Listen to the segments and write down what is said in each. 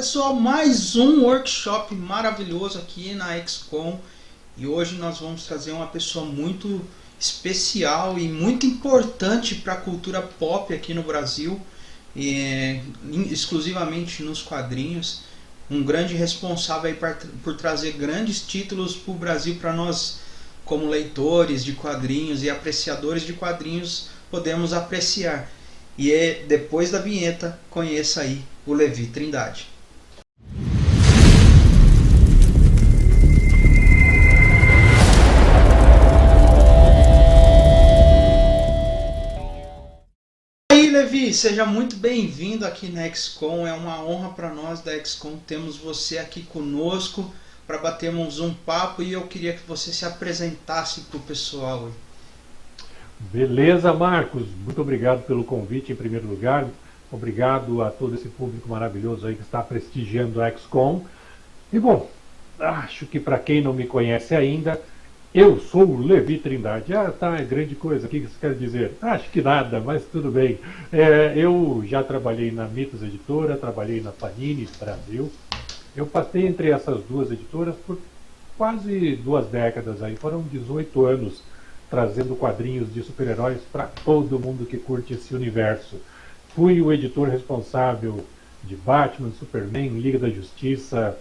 pessoal, mais um workshop maravilhoso aqui na XCOM e hoje nós vamos trazer uma pessoa muito especial e muito importante para a cultura pop aqui no Brasil, exclusivamente nos quadrinhos, um grande responsável aí por trazer grandes títulos para o Brasil para nós, como leitores de quadrinhos e apreciadores de quadrinhos, podemos apreciar. Depois da vinheta, conheça aí o Levi Trindade. E aí, Levi, seja muito bem-vindo aqui na XCOM. É uma honra para nós da XCOM termos você aqui conosco para batermos um papo, e eu queria que você se apresentasse para o pessoal. Beleza, Marcos. Muito obrigado pelo convite em primeiro lugar. Obrigado a todo esse público maravilhoso aí que está prestigiando a XCOM. E bom, acho que para quem não me conhece ainda, eu sou o Levi Trindade. Ah, tá, é grande coisa. O que isso quer dizer? Acho que nada, mas tudo bem. Eu já trabalhei na Mitos Editora, trabalhei na Panini Brasil. Eu passei entre essas duas editoras por quase 2 décadas aí. Foram 18 anos trazendo quadrinhos de super-heróis para todo mundo que curte esse universo. Fui o editor responsável de Batman, Superman, Liga da Justiça,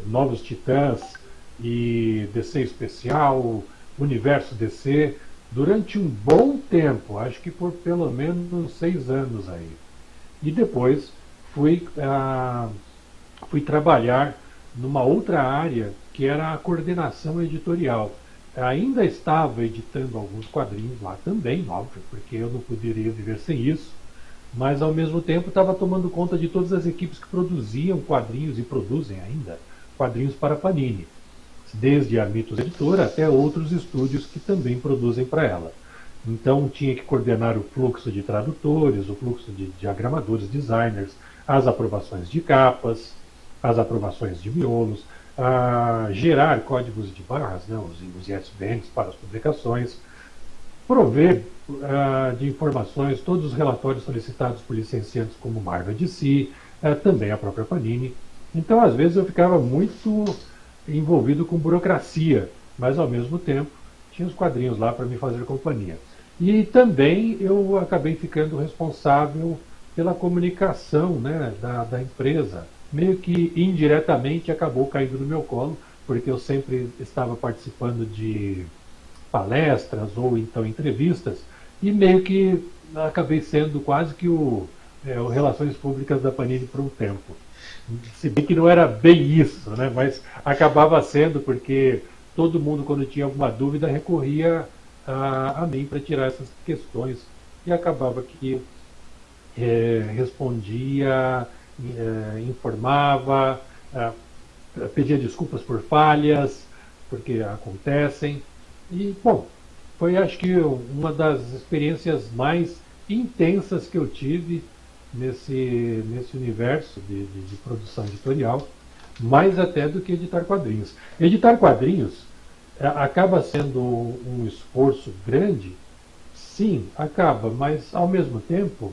Novos Titãs e DC Especial, Universo DC, durante um bom tempo, acho que por pelo menos 6 anos aí. E depois fui trabalhar numa outra área que era a coordenação editorial. Ainda estava editando alguns quadrinhos lá também, óbvio, porque eu não poderia viver sem isso, mas ao mesmo tempo estava tomando conta de todas as equipes que produziam quadrinhos e produzem ainda quadrinhos para a Panini, desde a Mitos Editora até outros estúdios que também produzem para ela. Então tinha que coordenar o fluxo de tradutores, o fluxo de diagramadores, designers, as aprovações de capas, as aprovações de miolos, gerar códigos de barras, né, os ISBNs para as publicações, prover de informações todos os relatórios solicitados por licenciantes como Marvel DC, também a própria Panini. Então, às vezes, eu ficava muito envolvido com burocracia, mas, ao mesmo tempo, tinha os quadrinhos lá para me fazer companhia. E também eu acabei ficando responsável pela comunicação, né, da empresa. Meio que indiretamente acabou caindo no meu colo, porque eu sempre estava participando de palestras ou então entrevistas, e meio que acabei sendo quase que o Relações Públicas da Panini por um tempo. Se bem que não era bem isso, né? Mas acabava sendo, porque todo mundo, quando tinha alguma dúvida, recorria a mim para tirar essas questões, e acabava que respondia, informava, pedia desculpas por falhas, porque acontecem. E, bom, foi acho que uma das experiências mais intensas que eu tive nesse universo de produção editorial, mais até do que editar quadrinhos. Editar quadrinhos acaba sendo um esforço grande, sim, acaba, mas ao mesmo tempo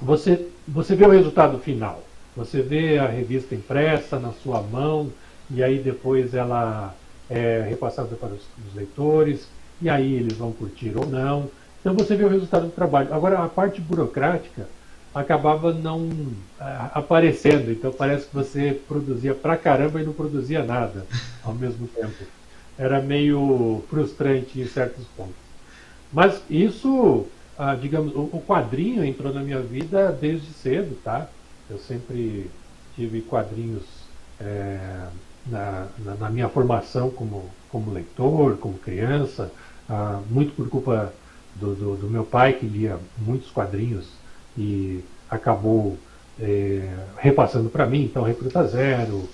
você vê o resultado final. Você vê a revista impressa na sua mão, e aí depois ela é repassada para os leitores, e aí eles vão curtir ou não. Então você vê o resultado do trabalho. Agora, a parte burocrática acabava não aparecendo, então parece que você produzia pra caramba e não produzia nada ao mesmo tempo. Era meio frustrante em certos pontos. Mas isso, digamos, o quadrinho entrou na minha vida desde cedo, tá? Eu sempre tive quadrinhos na minha formação como leitor, como criança, muito por culpa do meu pai, que lia muitos quadrinhos e acabou repassando para mim. Então, Recruta Zero,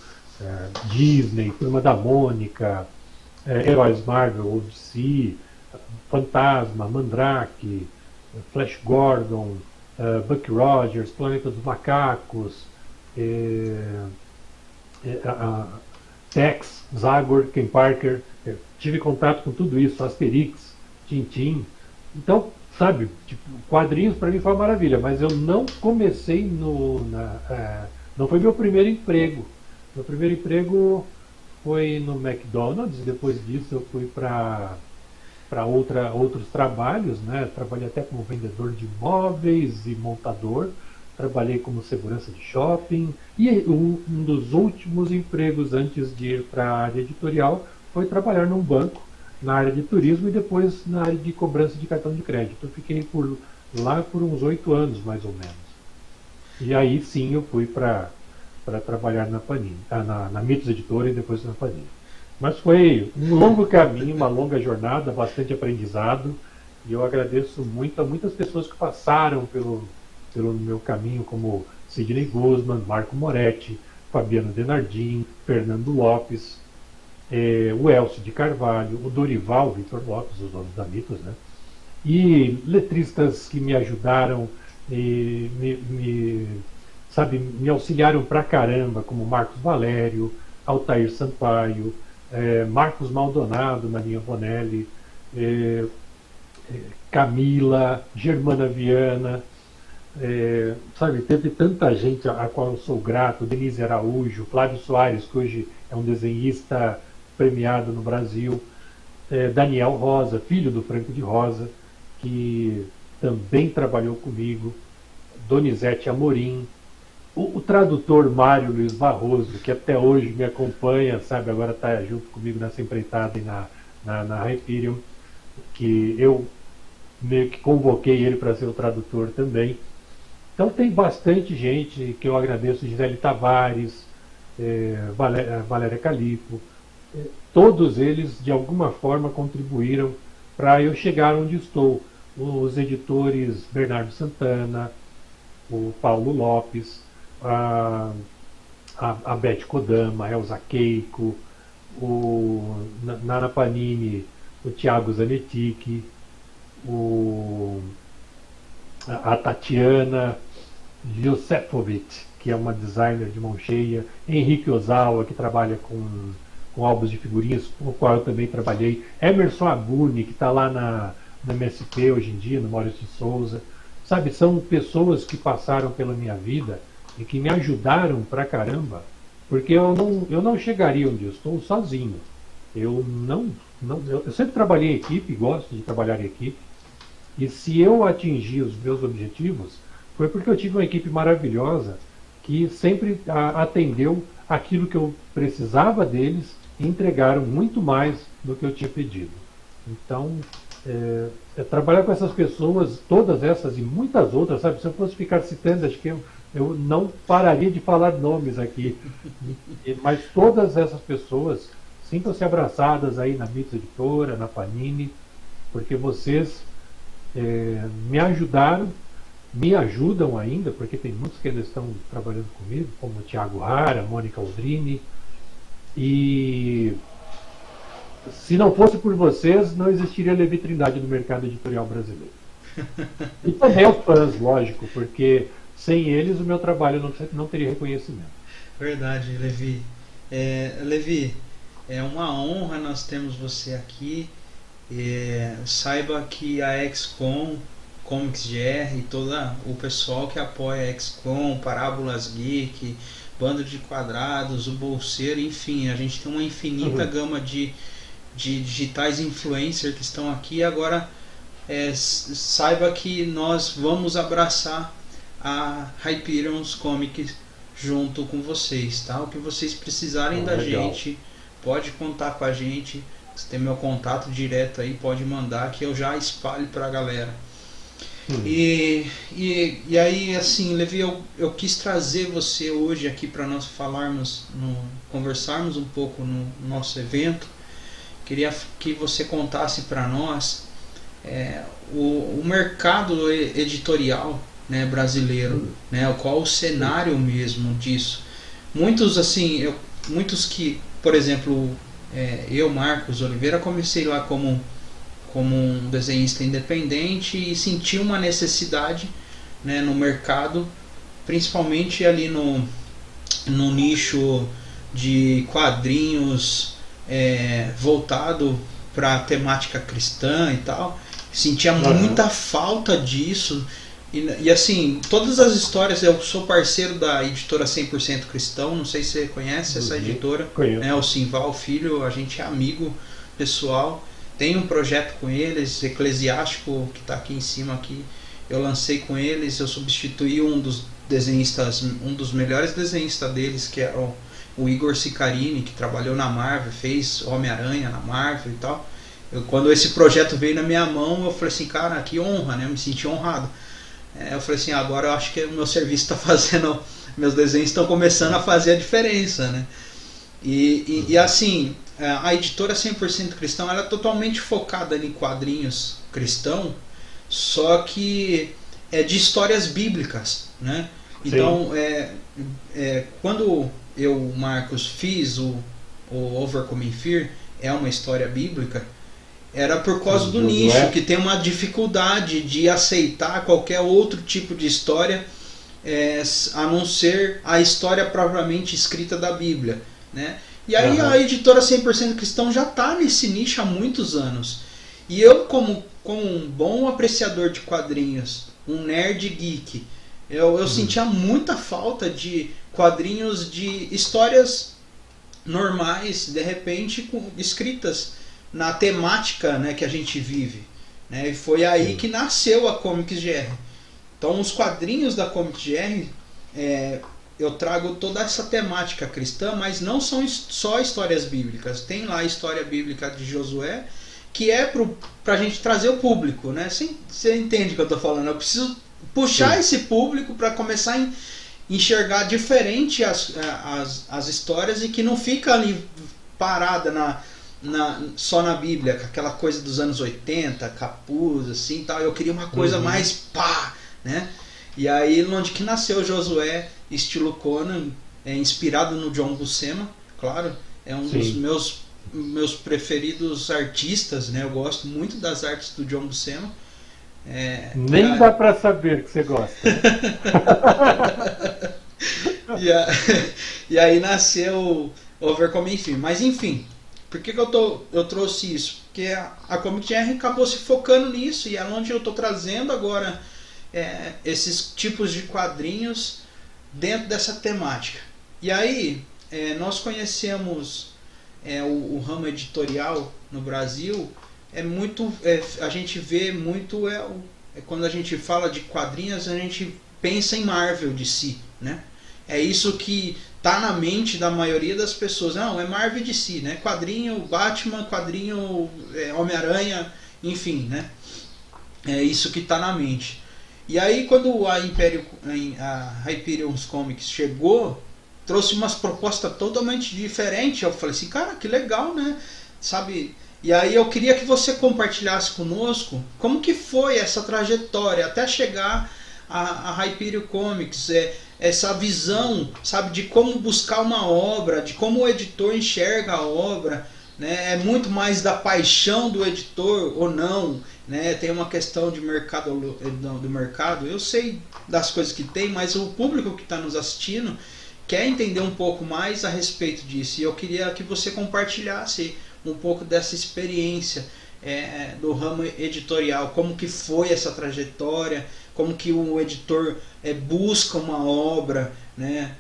Disney, Turma da Mônica, Heróis Marvel ou DC, Fantasma, Mandrake, Flash Gordon, Buck Rogers, Planeta dos Macacos, Tex, Zagor, Ken Parker. Tive contato com tudo isso, Asterix, Tintin, Então, sabe, tipo, quadrinhos para mim foi uma maravilha, mas eu não comecei não foi meu primeiro emprego. Meu primeiro emprego foi no McDonald's, depois disso eu fui para outros trabalhos, né? Trabalhei até como vendedor de imóveis e montador, trabalhei como segurança de shopping e um dos últimos empregos antes de ir para a área editorial foi trabalhar num banco na área de turismo e depois na área de cobrança de cartão de crédito. Eu fiquei por lá por uns 8 anos mais ou menos. E aí sim eu fui para trabalhar na Panini, na Mitos Editora e depois na Panini. Mas foi um longo caminho, uma longa jornada, bastante aprendizado. E eu agradeço muito a muitas pessoas que passaram pelo meu caminho, como Sidney Guzman, Marco Moretti, Fabiano Denardim, Fernando Lopes, o Elcio de Carvalho, o Dorival Vitor Lopes, os donos da Mitos, né? E letristas que me ajudaram, sabe, me auxiliaram pra caramba, como Marcos Valério, Altair Sampaio, Marcos Maldonado na linha Bonelli, Camila, Germana Viana, sabe, teve tanta gente a qual eu sou grato, Denise Araújo, Flávio Soares, que hoje é um desenhista premiado no Brasil, Daniel Rosa, filho do Franco de Rosa, que também trabalhou comigo, Donizete Amorim, o tradutor Mário Luiz Barroso, que até hoje me acompanha, sabe, agora está junto comigo nessa empreitada e na Hyperion, que eu meio que convoquei ele para ser o tradutor também. Então tem bastante gente que eu agradeço, Gisele Tavares, Valéria Calipo, todos eles de alguma forma contribuíram para eu chegar onde estou. Os editores Bernardo Santana, o Paulo Lopes, a Beth Kodama, a Elza Keiko, na Nana Panini, o Thiago Zanetti, a Tatiana Josefovic, que é uma designer de mão cheia, Henrique Ozawa, que trabalha com álbuns de figurinhas, com o qual eu também trabalhei, Emerson Abuni, que está lá na MSP hoje em dia, no Maurício de Souza. Sabe, são pessoas que passaram pela minha vida e que me ajudaram pra caramba, porque eu não chegaria onde eu estou sozinho. Eu eu sempre trabalhei em equipe, gosto de trabalhar em equipe, e se eu atingir os meus objetivos, foi porque eu tive uma equipe maravilhosa que sempre atendeu aquilo que eu precisava deles e entregaram muito mais do que eu tinha pedido. Então, trabalhar com essas pessoas, todas essas e muitas outras, sabe? Se eu fosse ficar citando, acho que eu não pararia de falar nomes aqui. Mas todas essas pessoas sintam-se abraçadas aí na Mitos Editora, na Panini, porque vocês me ajudaram, me ajudam ainda, porque tem muitos que ainda estão trabalhando comigo, como o Thiago Rara, a Mônica Aldrini, e se não fosse por vocês, não existiria Levi Trindade no mercado editorial brasileiro. E também os fãs, lógico, porque sem eles o meu trabalho não teria reconhecimento. Verdade, Levi. Levi, é uma honra nós termos você aqui. Saiba que a XCOM, Comics GR e todo o pessoal que apoia a XCOM, Parábolas Geek, Bando de Quadrados, o Bolseiro, enfim, a gente tem uma infinita gama de digitais influencers que estão aqui. Agora saiba que nós vamos abraçar a Hyperion's Comics junto com vocês, tá? O que vocês precisarem da legal. gente, pode contar com a gente. Você tem meu contato direto aí, pode mandar que eu já espalho pra galera. E aí, assim, Levi, eu quis trazer você hoje aqui para nós conversarmos um pouco no nosso evento. Queria que você contasse para nós o mercado editorial, né, brasileiro, né, qual o cenário mesmo disso. Muitos que, por exemplo, eu, Marcos Oliveira, comecei lá como um desenhista independente e senti uma necessidade, né, no mercado, principalmente ali no nicho de quadrinhos voltado para a temática cristã e tal. Sentia muita falta disso. E assim, todas as histórias, eu sou parceiro da editora 100% Cristão, não sei se você conhece essa editora, Conheço. O Simval Filho, a gente é amigo pessoal, tem um projeto com eles, Eclesiástico, que está aqui em cima aqui, eu lancei com eles, eu substituí um dos desenhistas, um dos melhores desenhistas deles, que é o Igor Cicarini, que trabalhou na Marvel, fez Homem-Aranha na Marvel e tal. Quando esse projeto veio na minha mão, eu falei assim, cara, que honra, né? Eu me senti honrado. Eu falei assim, agora eu acho que o meu serviço está fazendo, meus desenhos estão começando a fazer a diferença, né? E assim, a editora 100% Cristão, ela é totalmente focada em quadrinhos cristão, só que é de histórias bíblicas, né? Então, quando eu, Marcos, fiz o Overcoming Fear, é uma história bíblica, era por causa do nicho, que tem uma dificuldade de aceitar qualquer outro tipo de história, a não ser a história propriamente escrita da Bíblia, né? E aí a editora 100% Cristão já está nesse nicho há muitos anos. E eu, como um bom apreciador de quadrinhos, um nerd geek, eu sentia muita falta de quadrinhos de histórias normais, de repente escritas na temática, né, que a gente vive, né? E foi aí que nasceu a Comics GR. Então os quadrinhos da Comics GR, eu trago toda essa temática cristã, mas não são só histórias bíblicas. Tem lá a história bíblica de Josué, que é para a gente trazer o público, né? Você entende o que eu estou falando? Eu preciso puxar esse público para começar a enxergar diferente as histórias, e que não fica ali parada só na Bíblia, aquela coisa dos anos 80, capuz, assim, tal. Eu queria uma coisa mais pá, né? E aí, onde que nasceu Josué, estilo Conan, inspirado no John Buscema, claro, é um dos meus preferidos artistas, né? Eu gosto muito das artes do John Buscema. Nem dá pra saber que você gosta. E aí nasceu Overcoming Fear. Mas enfim, por que eu trouxe isso? Porque a Comic GR acabou se focando nisso, e é onde eu estou trazendo agora esses tipos de quadrinhos dentro dessa temática. E aí nós conhecemos o ramo editorial no Brasil. A gente vê muito quando a gente fala de quadrinhos, a gente pensa em Marvel de si, né? É isso que tá na mente da maioria das pessoas. Não, é Marvel de si, né? Quadrinho Batman, quadrinho Homem-Aranha, enfim, né? É isso que tá na mente. E aí, quando a Hyperion Comics chegou, trouxe umas propostas totalmente diferentes. Eu falei assim, cara, que legal, né? Sabe? E aí eu queria que você compartilhasse conosco como que foi essa trajetória até chegar a Hyperion Comics, essa visão, sabe, de como buscar uma obra, de como o editor enxerga a obra, né? É muito mais da paixão do editor ou não, né? Tem uma questão de mercado, do mercado. Eu sei das coisas que tem, mas o público que está nos assistindo quer entender um pouco mais a respeito disso. E eu queria que você compartilhasse um pouco dessa experiência do ramo editorial, como que foi essa trajetória, como que o editor busca uma obra, né?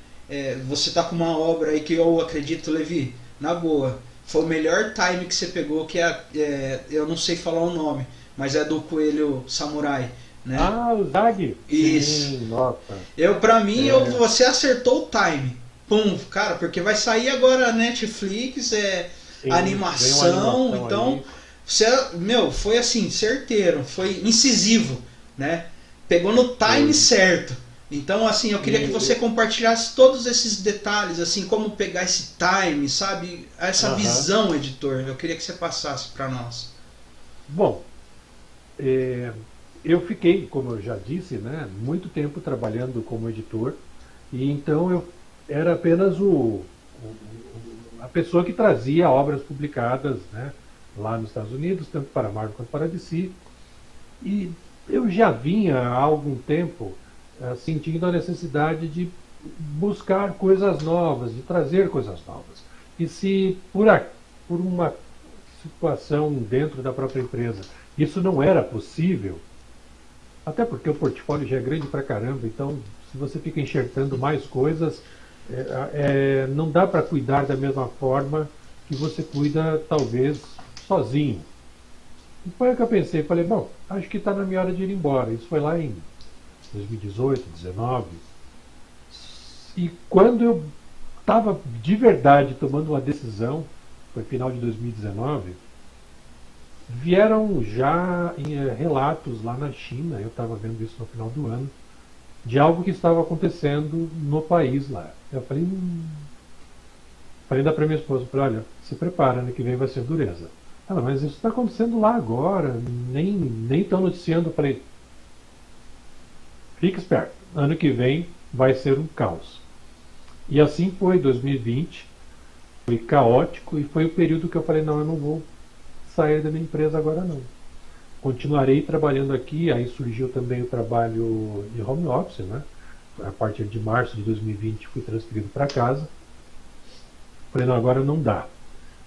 Você está com uma obra aí que eu acredito, Levi, na boa, foi o melhor time que você pegou, que eu não sei falar o nome, mas é do Coelho Samurai, né? Ah, o Zag? Isso. Sim, nossa. Pra mim, você acertou o time. Pum, cara, porque vai sair agora a Netflix, animação, então você, foi assim, certeiro, foi incisivo, né? Pegou no time certo. Então, assim, eu queria que você compartilhasse todos esses detalhes, assim, como pegar esse time, sabe? Essa visão, editor. Eu queria que você passasse para nós. Bom, eu fiquei, como eu já disse, né, muito tempo trabalhando como editor, e então eu era apenas a pessoa que trazia obras publicadas, né, lá nos Estados Unidos, tanto para a Marvel quanto para a DC. E eu já vinha há algum tempo sentindo a necessidade de buscar coisas novas, de trazer coisas novas. E se situação dentro da própria empresa. Isso não era possível, até porque o portfólio já é grande pra caramba, então se você fica enxertando mais coisas, não dá para cuidar da mesma forma que você cuida, talvez, sozinho. E foi o que eu pensei, falei, bom, acho que está na minha hora de ir embora. Isso foi lá em 2018, 2019. E quando eu estava de verdade tomando uma decisão, foi final de 2019, vieram já relatos lá na China, eu estava vendo isso no final do ano, de algo que estava acontecendo no país lá. Eu falei, falei ainda para minha esposa, falei, olha, se prepara, ano que vem vai ser dureza. Ela, mas isso está acontecendo lá agora, nem estão noticiando. Eu falei, fique esperto, ano que vem vai ser um caos. E assim foi 2020, foi caótico e foi o período que eu falei, não, eu não vou sair da minha empresa agora não. Continuarei trabalhando aqui, aí surgiu também o trabalho de home office, né? A partir de março de 2020 fui transferido para casa. Falei, não, agora não dá.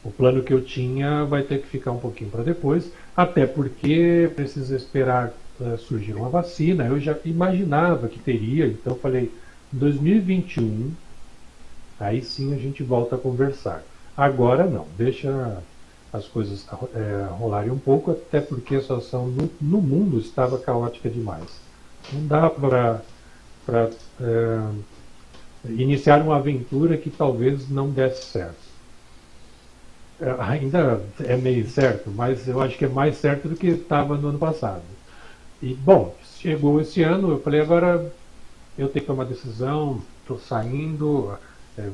O plano que eu tinha vai ter que ficar um pouquinho para depois, até porque precisa esperar surgir uma vacina. Eu já imaginava que teria, então falei, em 2021, aí sim a gente volta a conversar. Agora não, deixa as coisas rolarem um pouco, até porque a situação no mundo estava caótica demais. Não dá para iniciar uma aventura que talvez não desse certo. Ainda é meio certo, mas eu acho que é mais certo do que estava no ano passado. E, bom, chegou esse ano, eu falei, agora eu tenho que tomar decisão, estou saindo,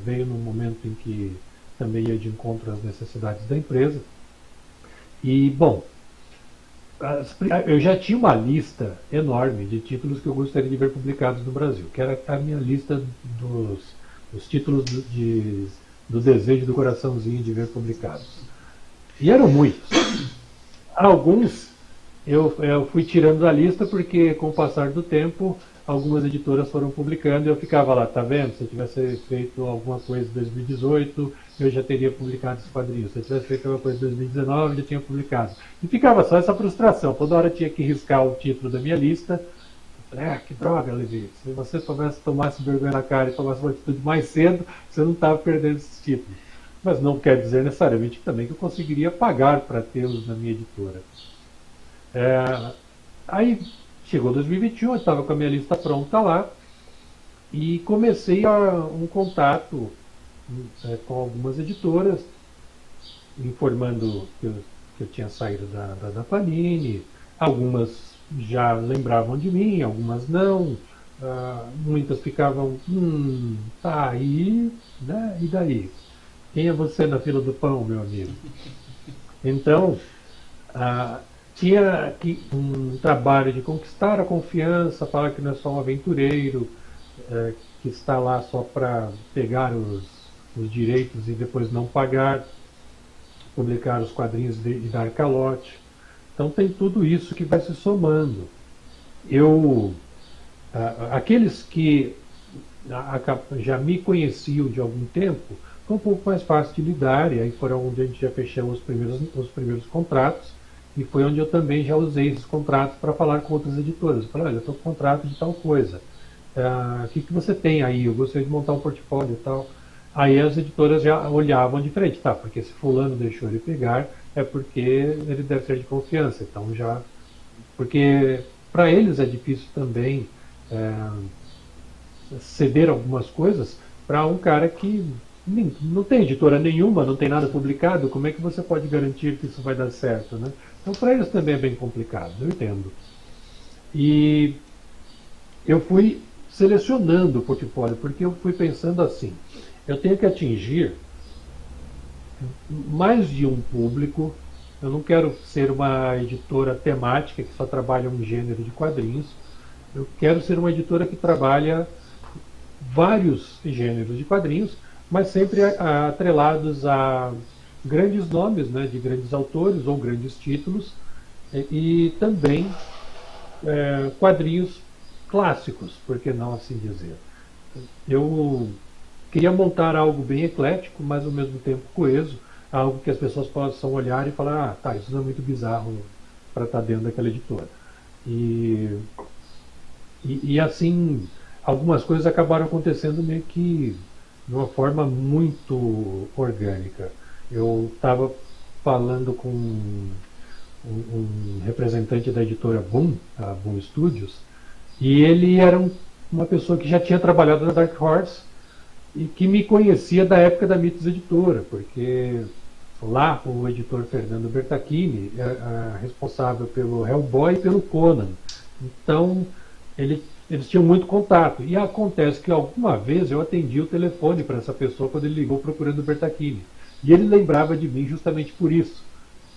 veio num momento em que também ia de encontro às necessidades da empresa. E, bom, eu já tinha uma lista enorme de títulos que eu gostaria de ver publicados no Brasil, que era a minha lista dos títulos do desejo do coraçãozinho de ver publicados. E eram muitos. Alguns eu fui tirando da lista porque, com o passar do tempo, algumas editoras foram publicando e eu ficava lá, tá vendo? Se eu tivesse feito alguma coisa em 2018, eu já teria publicado esse quadrinho. Se eu tivesse feito alguma coisa em 2019, eu já tinha publicado. E ficava só essa frustração. Toda hora eu tinha que riscar o título da minha lista. Que droga, Levi. Se você tomasse vergonha na cara e tomasse uma atitude mais cedo, você não estava perdendo esses títulos. Mas não quer dizer necessariamente também que eu conseguiria pagar para tê-los na minha editora. Aí chegou 2021, eu estava com a minha lista pronta lá e comecei um contato com algumas editoras, informando que eu tinha saído da Panini. Algumas já lembravam de mim, algumas não. Muitas ficavam, tá aí, né? E daí? Quem é você na fila do pão, meu amigo? Então, tinha um trabalho de conquistar a confiança, falar que não é só um aventureiro, que está lá só para pegar os direitos e depois não pagar, publicar os quadrinhos e dar calote. Então tem tudo isso que vai se somando. Aqueles que já me conheciam de algum tempo, foi um pouco mais fácil de lidar, e aí foram onde a gente já fechou os primeiros contratos, e foi onde eu também já usei esses contratos para falar com outras editoras. Eu falei, olha, eu estou com contrato de tal coisa. O que você tem aí? Eu gostaria de montar um portfólio e tal. Aí as editoras já olhavam diferente, tá? Porque se fulano deixou ele pegar, é porque ele deve ser de confiança. Então já. Porque para eles é difícil também ceder algumas coisas para um cara que não tem editora nenhuma, não tem nada publicado. Como é que você pode garantir que isso vai dar certo, né? Então para eles também é bem complicado, eu entendo. E eu fui selecionando o portfólio, porque eu fui pensando assim, eu tenho que atingir mais de um público. Eu não quero ser uma editora temática que só trabalha um gênero de quadrinhos. Eu quero ser uma editora que trabalha vários gêneros de quadrinhos, mas sempre atrelados a grandes nomes, né, de grandes autores ou grandes títulos, e também quadrinhos clássicos, por que não assim dizer. Eu queria montar algo bem eclético, mas ao mesmo tempo coeso. algo que as pessoas possam olhar e falar, ah, tá, isso não é muito bizarro para estar dentro daquela editora. E, e assim, algumas coisas acabaram acontecendo meio que de uma forma muito orgânica. Eu estava falando com um representante da editora Boom, a Boom Studios, e ele era uma pessoa que já tinha trabalhado na Dark Horse e que me conhecia da época da Mitos Editora, porque lá o editor Fernando Bertacchini era responsável pelo Hellboy e pelo Conan. Então eles tinham muito contato. E acontece que alguma vez eu atendi o telefone para essa pessoa quando ele ligou procurando o Bertacchini. E ele lembrava de mim justamente por isso.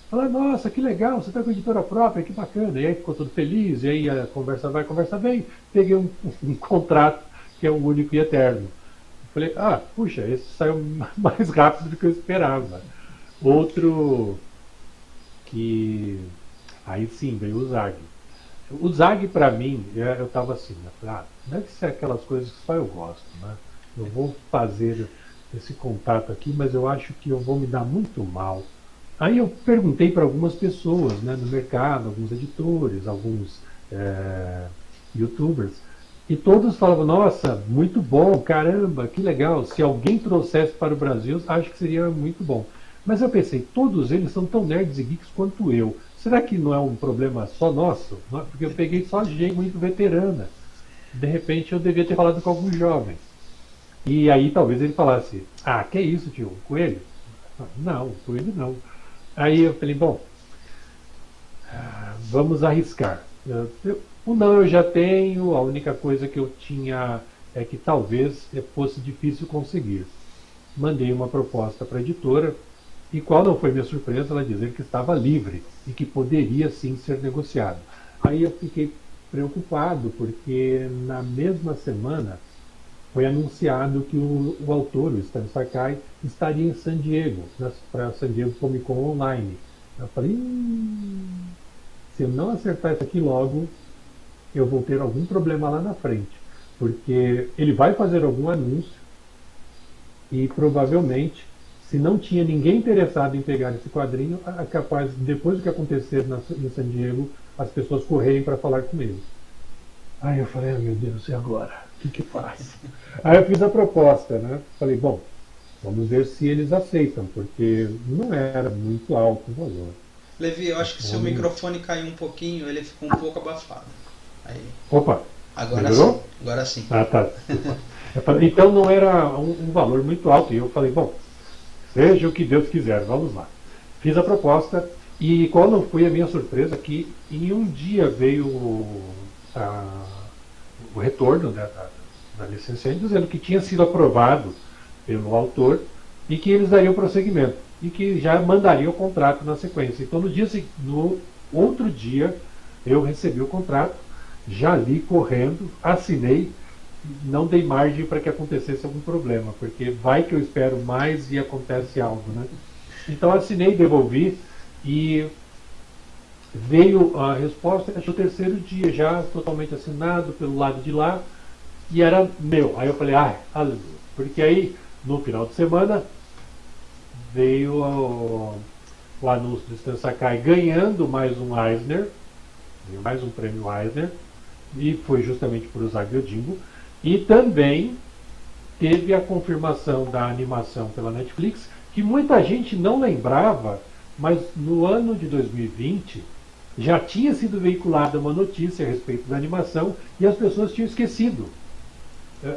Fala, nossa, que legal, você está com a editora própria, que bacana. E aí ficou todo feliz, e aí a conversa vai, a conversa vem. Peguei um contrato que é o único e eterno. Falei, ah, puxa, esse saiu mais rápido do que eu esperava. Outro que... Aí sim, veio o Zag. O Zag, para mim, eu estava assim, né? Ah, deve ser aquelas coisas que só eu gosto, né? Eu vou fazer esse contato aqui, mas eu acho que eu vou me dar muito mal. Aí eu perguntei para algumas pessoas, né, no mercado, alguns editores, alguns youtubers, e todos falavam, nossa, muito bom, caramba, que legal, se alguém trouxesse para o Brasil, acho que seria muito bom. Mas eu pensei, todos eles são tão nerds e geeks quanto eu. Será que não é um problema só nosso? Porque eu peguei só gente muito veterana. De repente eu devia ter falado com alguns jovens. E aí talvez ele falasse, ah, que isso, tio, coelho? Não, coelho não. Aí eu falei, bom, vamos arriscar. O não eu já tenho, a única coisa que eu tinha é que talvez fosse difícil conseguir. Mandei uma proposta para a editora, e qual não foi minha surpresa, ela dizer que estava livre e que poderia sim ser negociado. Aí eu fiquei preocupado, porque na mesma semana foi anunciado que o autor, o Stan Sakai, estaria em San Diego, para a San Diego Comic Con Online. Eu falei, se eu não acertar isso aqui logo, eu vou ter algum problema lá na frente. Porque ele vai fazer algum anúncio e provavelmente, se não tinha ninguém interessado em pegar esse quadrinho, é capaz, depois do que acontecer em San Diego, as pessoas correrem para falar com ele. Aí eu falei, meu Deus, e agora? O que faz? Aí eu fiz a proposta, né? Falei, bom, vamos ver se eles aceitam, porque não era muito alto o valor. Levi, eu acho que seu microfone caiu um pouquinho, ele ficou um pouco abafado. Aí. Opa! Agora melhorou? sim. Agora sim. Ah, tá. Então não era um valor muito alto. E eu falei, bom, seja o que Deus quiser, vamos lá. Fiz a proposta e qual não foi a minha surpresa que em um dia veio o retorno, né, da licenciante dizendo que tinha sido aprovado pelo autor e que eles dariam prosseguimento e que já mandariam o contrato na sequência. Então no outro dia eu recebi o contrato, já li correndo, assinei, não dei margem para que acontecesse algum problema, porque vai que eu espero mais e acontece algo, né? Então assinei, devolvi e veio a resposta no terceiro dia, já totalmente assinado pelo lado de lá, e era meu. Aí eu falei, aleluia. Porque aí, no final de semana, veio o anúncio do Stan Sakai ganhando mais um Eisner, mais um prêmio Eisner, e foi justamente por usar Yojimbo. E também teve a confirmação da animação pela Netflix, que muita gente não lembrava, mas no ano de 2020 já tinha sido veiculada uma notícia a respeito da animação e as pessoas tinham esquecido.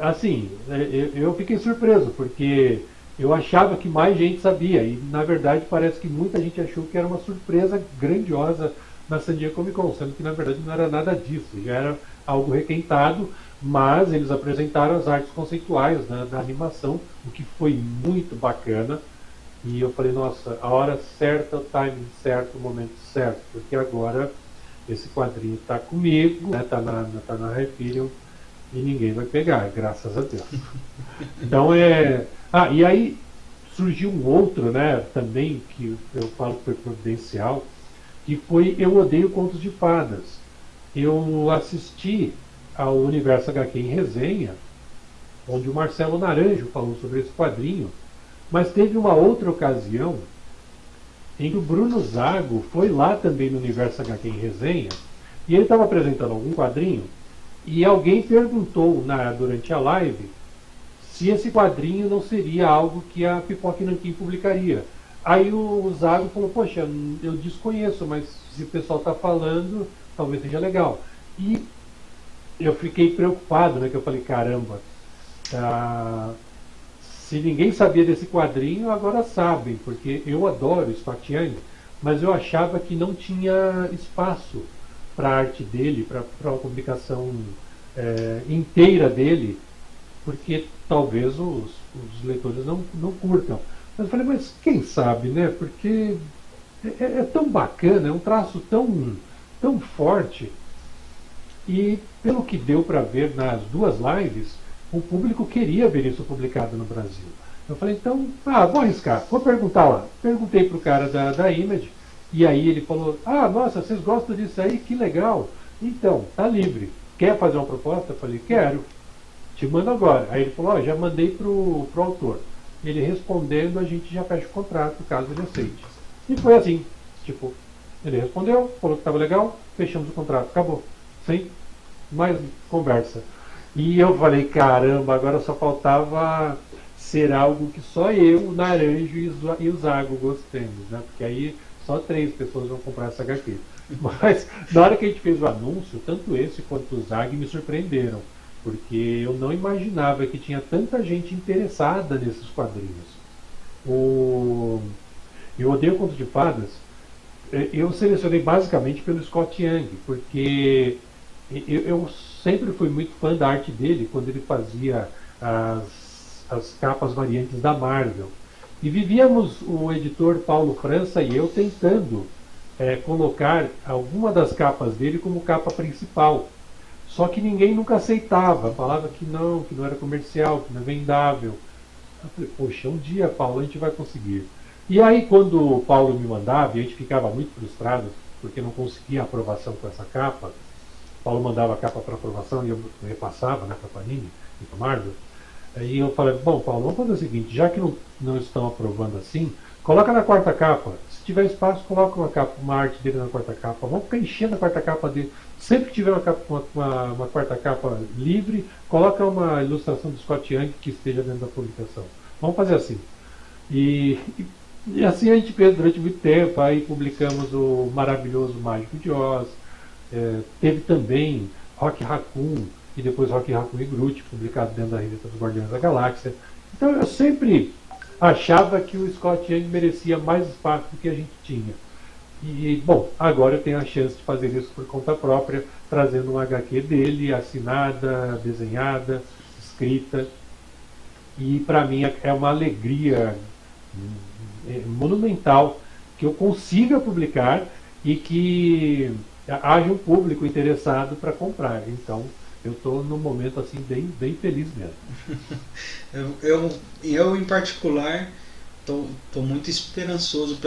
Assim, eu fiquei surpreso, porque eu achava que mais gente sabia, e na verdade parece que muita gente achou que era uma surpresa grandiosa na San Diego Comic Con, sendo que na verdade não era nada disso, já era algo requentado, mas eles apresentaram as artes conceituais, né, da animação, o que foi muito bacana. E eu falei, nossa, a hora certa, o timing certo, o momento certo, porque agora esse quadrinho está comigo, né, tá na Hyperion, e ninguém vai pegar, graças a Deus. Então e aí surgiu um outro, né, também, que eu falo que foi providencial, que foi Eu Odeio Contos de Fadas. Eu assisti ao Universo HQ em resenha, onde o Marcelo Naranjo falou sobre esse quadrinho, mas teve uma outra ocasião em que o Bruno Zago foi lá também no Universo HQ em resenha, e ele estava apresentando algum quadrinho, e alguém perguntou durante a live se esse quadrinho não seria algo que a Pipoca e Nanquim publicaria. Aí o Zago falou, poxa, eu desconheço, mas se o pessoal está falando, talvez seja legal. E eu fiquei preocupado, né? Que eu falei, caramba, se ninguém sabia desse quadrinho, agora sabem, porque eu adoro Scott Young, mas eu achava que não tinha espaço para a arte dele, para a publicação inteira dele, porque talvez os leitores não curtam. Mas eu falei, mas quem sabe, né? Porque é tão bacana, é um traço tão forte. E pelo que deu para ver nas duas lives, o público queria ver isso publicado no Brasil. Eu falei, então, vou arriscar, vou perguntar lá. Perguntei pro cara da Image, e aí ele falou, nossa, vocês gostam disso aí? Que legal. Então, tá livre. Quer fazer uma proposta? Eu falei, quero. Te mando agora. Aí ele falou, já mandei pro autor. Ele respondendo, a gente já fecha o contrato, caso ele aceite. E foi assim, tipo, ele respondeu, falou que estava legal, fechamos o contrato, acabou. Sem mais conversa. E eu falei, caramba, agora só faltava ser algo que só eu, o Naranjo e o Zago gostemos, né? Porque aí só 3 pessoas vão comprar essa HQ. Mas na hora que a gente fez o anúncio, tanto esse quanto o Zago me surpreenderam, porque eu não imaginava que tinha tanta gente interessada nesses quadrinhos. Eu Odeio Conto de Fadas, eu selecionei basicamente pelo Scott Young, porque eu sempre fui muito fã da arte dele quando ele fazia as capas variantes da Marvel. E vivíamos, o editor Paulo França e eu, tentando colocar alguma das capas dele como capa principal. Só que ninguém nunca aceitava, falava que não era comercial, que não é vendável. Eu falei, poxa, um dia, Paulo, a gente vai conseguir. E aí, quando o Paulo me mandava, e a gente ficava muito frustrado, porque não conseguia aprovação com essa capa, o Paulo mandava a capa para aprovação e eu repassava, né, para a Panini e para a Marvel. Aí eu falei, bom, Paulo, vamos fazer o seguinte, já que não estão aprovando assim, coloca na quarta capa. Se tiver espaço, coloca uma arte dele na quarta capa. Vamos ficar enchendo a quarta capa dele. Sempre que tiver uma quarta capa livre, coloca uma ilustração do Scott Young que esteja dentro da publicação. Vamos fazer assim. E assim a gente fez durante muito tempo. Aí publicamos o maravilhoso Mágico de Oz. Teve também Rock Raccoon e depois Rock Raccoon e Groot, publicado dentro da revista dos Guardiões da Galáxia. Então eu sempre achava que o Scott Young merecia mais espaço do que a gente tinha. E, bom, agora eu tenho a chance de fazer isso por conta própria, trazendo um HQ dele, assinada, desenhada, escrita. E para mim é uma alegria monumental que eu consiga publicar e que haja um público interessado para comprar. Então, eu estou num momento assim bem feliz mesmo. Eu em particular, estou muito esperançoso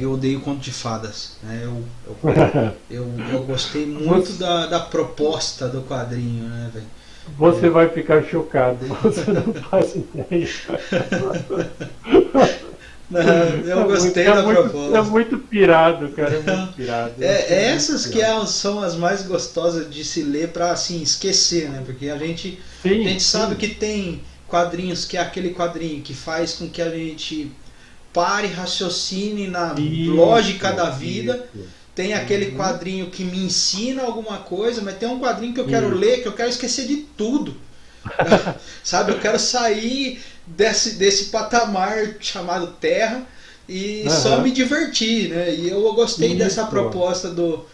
Eu Odeio Conto de Fadas. Né? Eu gostei muito da proposta do quadrinho, né, velho? Você vai ficar chocado, você não faz ideia. Não, eu gostei da proposta. É muito pirado, cara, é muito pirado. Essas que são as mais gostosas de se ler para assim, esquecer, né? Porque a gente sabe que tem quadrinhos que é aquele quadrinho que faz com que a gente pare, raciocine na lógica da vida. Tem aquele quadrinho que me ensina alguma coisa, mas tem um quadrinho que eu quero ler, que eu quero esquecer de tudo. Sabe, eu quero sair desse patamar chamado Terra e só me divertir, né? E eu gostei dessa proposta do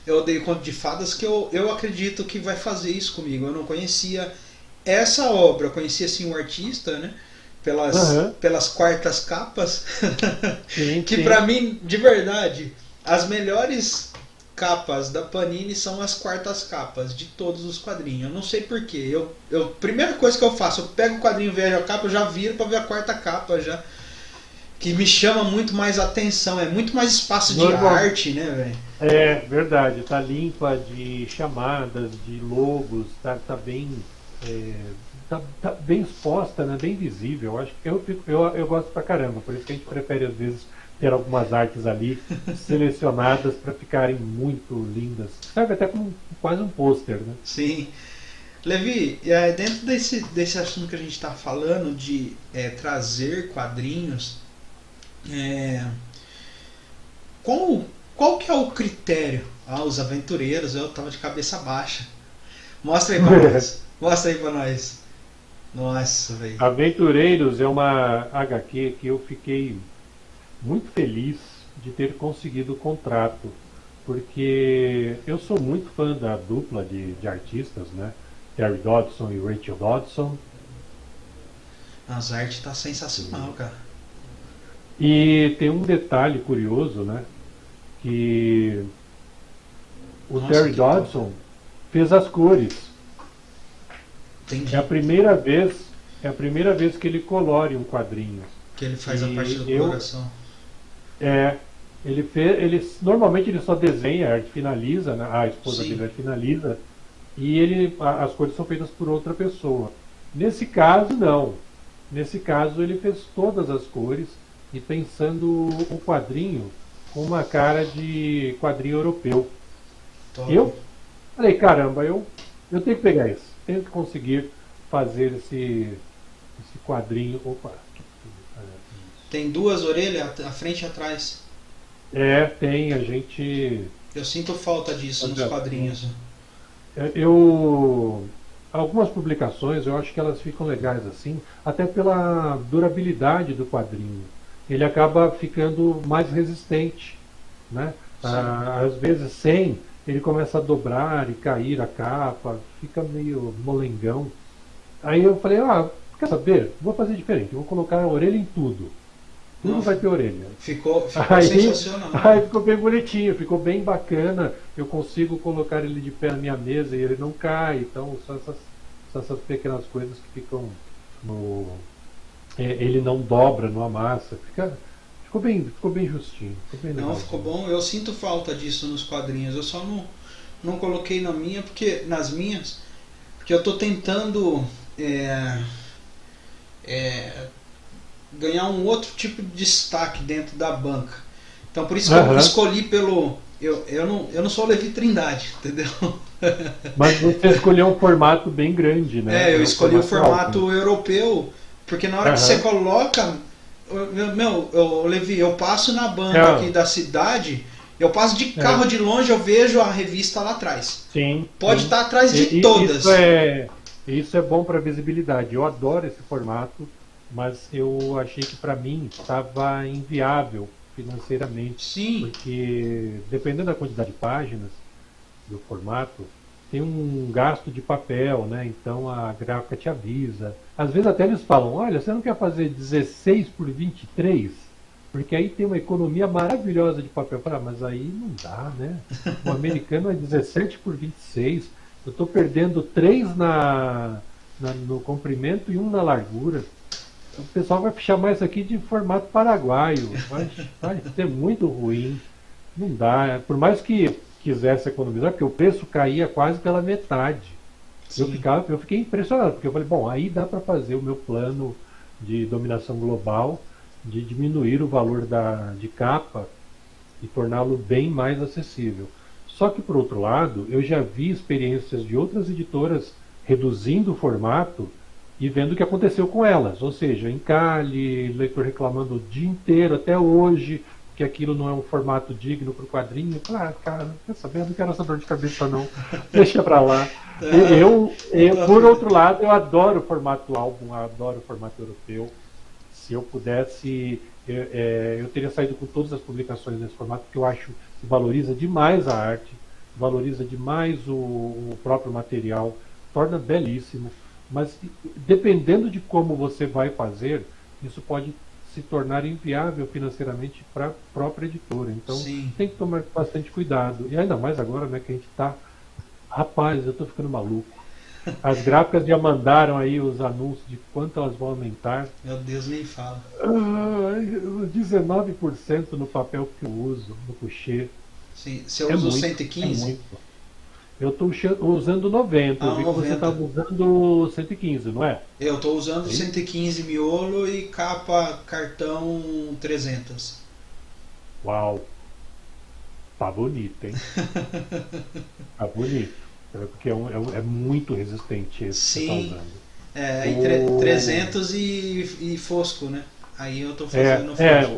Eu Odeio Conto de Fadas, que eu acredito que vai fazer isso comigo. Eu não conhecia essa obra, eu conhecia assim o artista, né? Pelas quartas capas, que pra mim, de verdade, as melhores capas da Panini são as quartas capas de todos os quadrinhos. Eu não sei porquê. Primeira coisa que eu faço, eu pego o quadrinho, vejo a capa, eu já viro pra ver a quarta capa, já, que me chama muito mais atenção, é muito mais espaço de arte, né, velho? É verdade, tá limpa de chamadas, de logos, tá bem tá bem exposta, né? Bem visível. Acho que eu gosto pra caramba, por isso que a gente prefere às vezes ter algumas artes ali selecionadas para ficarem muito lindas. Serve até como quase um pôster, né? Sim. Levi, dentro desse assunto que a gente está falando de trazer quadrinhos, é, qual que é o critério? Ah, os aventureiros, eu tava de cabeça baixa. Mostra aí pra nós. Mostra aí pra nós. Nossa, velho. Aventureiros é uma HQ que eu fiquei muito feliz de ter conseguido o contrato, porque eu sou muito fã da dupla de artistas, né? Terry Dodson e Rachel Dodson. As artes tá sensacional, cara. E tem um detalhe curioso, né? Que o Nossa, Terry que top. Dodson fez as cores. Entendi. É a primeira vez que ele colore um quadrinho. Que ele faz a E parte do eu, coração. é, normalmente ele só desenha, a arte finaliza, né? A esposa Sim. dele arte finaliza, e as cores são feitas por outra pessoa. Nesse caso, não. Nesse caso, ele fez todas as cores e pensando o quadrinho com uma cara de quadrinho europeu. Top. Eu falei, caramba, eu tenho que pegar isso, tenho que conseguir fazer esse quadrinho. Opa! Tem duas orelhas, à frente e atrás. Tem, a gente. Eu sinto falta disso nos quadrinhos. Eu. Algumas publicações eu acho que elas ficam legais assim, até pela durabilidade do quadrinho. Ele acaba ficando mais resistente, né? Às vezes sem, ele começa a dobrar e cair a capa, fica meio molengão. Aí eu falei, quer saber? Vou fazer diferente, vou colocar a orelha em tudo. Tudo Não, vai ter orelha. Ficou Aí, sensacional. aí ficou bem bonitinho, ficou bem bacana. Eu consigo colocar ele de pé na minha mesa e ele não cai. Então, são essas pequenas coisas que ficam no. Ele não dobra, não amassa. Ficou bem justinho. Ficou bem legal. Não, ficou bom. Eu sinto falta disso nos quadrinhos. Eu só não coloquei nas minhas, porque eu tô tentando ganhar um outro tipo de destaque dentro da banca. Então por isso que eu escolhi pelo. Eu não sou o Levi Trindade, entendeu? Mas você escolheu um formato bem grande, né? Eu escolhi o formato europeu, porque na hora que você coloca. Levi, eu passo na banca aqui da cidade, eu passo de carro de longe, eu vejo a revista lá atrás. Sim. Pode estar atrás de todas. Isso é bom para visibilidade. Eu adoro esse formato, mas eu achei que para mim estava inviável financeiramente. Sim. Porque dependendo da quantidade de páginas do formato, tem um gasto de papel, né? Então a gráfica te avisa. Às vezes até eles falam, olha, você não quer fazer 16 por 23? Porque aí tem uma economia maravilhosa de papel. Mas aí não dá, né? O americano é 17 por 26. Eu estou perdendo 3 no comprimento e 1 na largura. O pessoal vai chamar isso aqui de formato paraguaio. Vai ser muito ruim. Não dá. Por mais que quisesse economizar, porque o preço caía quase pela metade. Eu fiquei impressionado, porque eu falei, bom, aí dá para fazer o meu plano de dominação global, de diminuir o valor de capa e torná-lo bem mais acessível. Só que, por outro lado, eu já vi experiências de outras editoras reduzindo o formato e vendo o que aconteceu com elas. Ou seja, encalhe, leitor reclamando o dia inteiro, até hoje, que aquilo não é um formato digno para o quadrinho. Eu falei, cara, quer saber? Eu não quero essa dor de cabeça, não. Deixa para lá. Por outro lado, eu adoro o formato álbum, adoro o formato europeu. Se eu pudesse, eu teria saído com todas as publicações nesse formato, porque eu acho que valoriza demais a arte, valoriza demais o próprio material, torna belíssimo. Mas dependendo de como você vai fazer, isso pode se tornar inviável financeiramente para a própria editora. Então tem que tomar bastante cuidado. E ainda mais agora, né, que a gente está... Rapaz, eu estou ficando maluco. As gráficas já mandaram aí os anúncios de quanto elas vão aumentar. Meu Deus, nem fala. 19% no papel que eu uso, no coucher. Sim, você usa o 115? Muito. Eu estou usando 90, eu Ah, vi que você 90. estava usando 115, não é? Eu estou usando É isso? 115 miolo e capa cartão 300. Uau, tá bonito, hein? Tá bonito. Porque é muito resistente esse que você está Sim, usando. aí O, 300 e fosco, né? Aí eu estou é, fazendo é, fosco.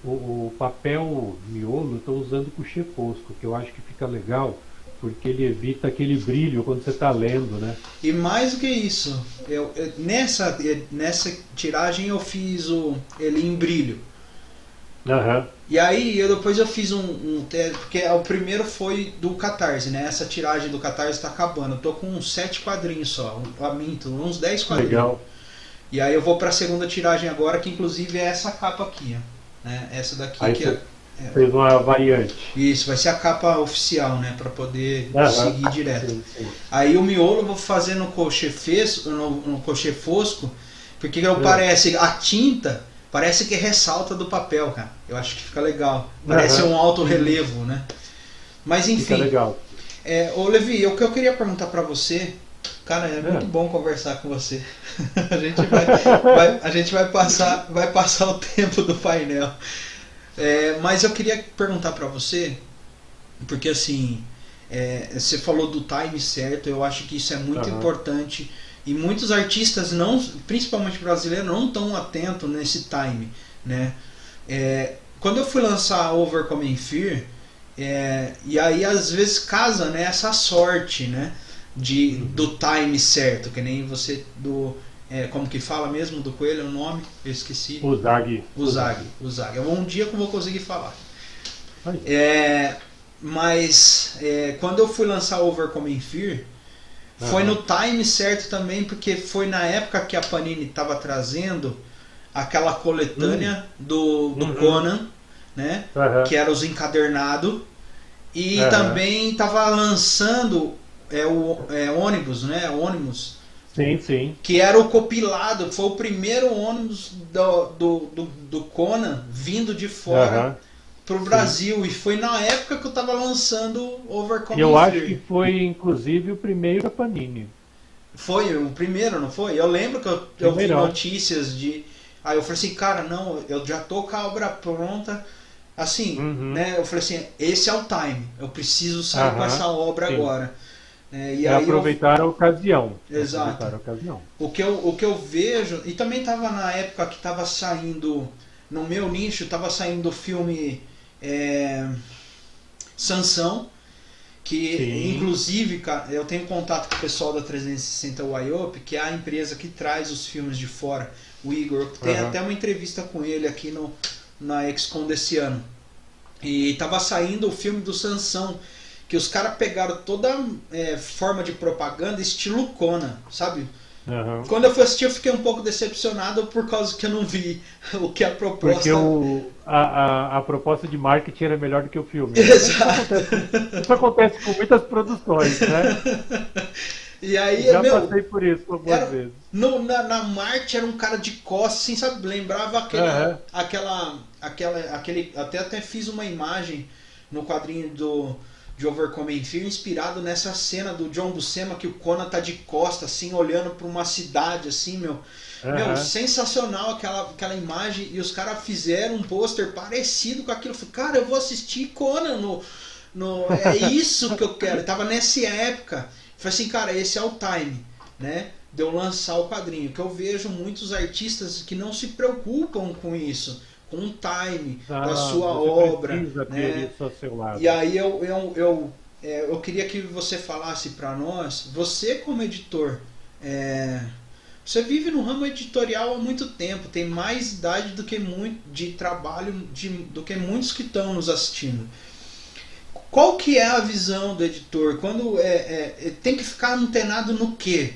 o papel miolo eu estou usando coucher fosco, que eu acho que fica legal, porque ele evita aquele brilho quando você está lendo, né? E mais do que isso, nessa tiragem eu fiz ele em brilho. Aham, E aí depois eu fiz porque o primeiro foi do Catarse, né? Essa tiragem do Catarse está acabando. Eu tô com uns 7 quadrinhos só, uns 10 quadrinhos. legal. E aí eu vou para a segunda tiragem agora, que inclusive é essa capa aqui, ó, né? Essa daqui Aí que você é fez uma variante. isso, vai ser a capa oficial, né, para poder Aham, seguir direto. sim, sim. Aí o miolo eu vou fazer no cochê no cochê fosco, porque É. parece a tinta parece que ressalta do papel, cara. Eu acho que fica legal. Parece Aham, um alto sim, relevo, né? Mas fica enfim, legal. ô Levi, o que eu queria perguntar para você, cara, é muito É. bom conversar com você. A gente vai passar o tempo do painel. Mas eu queria perguntar para você, porque assim, você falou do time certo, eu acho que isso é muito Aham. importante e muitos artistas, não, principalmente brasileiros, não estão atentos nesse time, né? Quando eu fui lançar Overcoming Fear, e aí às vezes casa, né, essa sorte, né, Uhum. do time certo, que nem você como que fala mesmo do coelho, o nome, eu esqueci. O Zag. O O Zag, Zag. o Zag. É um dia que eu vou conseguir falar. Aí. É, mas quando eu fui lançar Overcoming Fear, foi Aham. no time certo também, porque foi na época que a Panini estava trazendo aquela Hum. coletânea do Uhum. Conan, né? Aham. Que era os encadernados. E Aham. também estava lançando o ônibus, né? Ônibus, Sim, sim. que era o compilado, foi o primeiro ônibus do Conan vindo de fora Aham. pro Sim. Brasil. E foi na época que eu tava lançando E Overcoming eu acho que Fear. foi inclusive o primeiro da Panini. Foi o primeiro, não foi? Eu lembro que eu vi Primeirão. notícias de. Aí eu falei assim, cara, não, eu já tô com a obra pronta. Assim, Uhum. né? Eu falei assim, esse é o time. Eu preciso sair com Aham. essa obra Sim. agora. E É aí eu. aproveitar a ocasião. É Exato. aproveitar a ocasião. O que eu vejo, e também tava na época que tava saindo, no meu nicho, tava saindo o filme é, Sansão, que Sim. inclusive, cara, eu tenho contato com o pessoal da 360 WIOP, que é a empresa que traz os filmes de fora, o Igor. Tem Aham. até uma entrevista com ele aqui na XCOM desse ano. E tava saindo o filme do Sansão, que os caras pegaram toda forma de propaganda estilo Conan, sabe? Aham. Quando eu fui assistir, eu fiquei um pouco decepcionado por causa que eu não vi o que a Porque proposta. a proposta de marketing era melhor do que o filme, né? Mas Exato. isso acontece com muitas produções, né? E aí, Já meu, passei por isso algumas era vezes. na Marte era um cara de costas, assim, sabe? Lembrava Aham. aquele. Até fiz uma imagem no quadrinho de Overcoming Fear inspirado nessa cena do John Buscema que o Conan tá de costas, assim, olhando para uma cidade, assim, meu. Meu, Aham. sensacional aquela imagem. E os caras fizeram um pôster parecido com aquilo. Eu falei, cara, eu vou assistir Conan é isso que eu quero. Eu tava nessa época. Eu falei assim, cara, esse é o time, né? De eu lançar o quadrinho. Que eu vejo muitos artistas que não se preocupam com isso, com o time da Ah, sua você obra, precisa ter né? isso ao seu E lado. aí eu queria que você falasse para nós, você como editor, é, você vive no ramo editorial há muito tempo, tem mais idade do que muito de trabalho do que muitos que estão nos assistindo. Qual que é a visão do editor? Quando tem que ficar antenado no quê?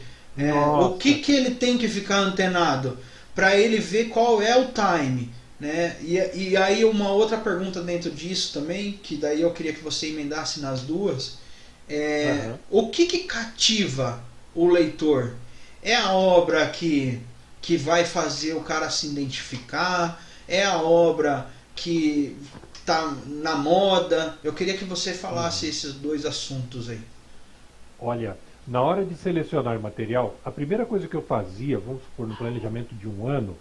O que Nossa. que ele tem que ficar antenado para ele ver qual é o time, né? E aí uma outra pergunta dentro disso também, que daí eu queria que você emendasse nas duas, Aham. o que cativa o leitor? É a obra que vai fazer o cara se identificar? É a obra que tá na moda? Eu queria que você falasse esses dois assuntos aí. Olha, na hora de selecionar material, a primeira coisa que eu fazia, vamos supor, no planejamento de um ano,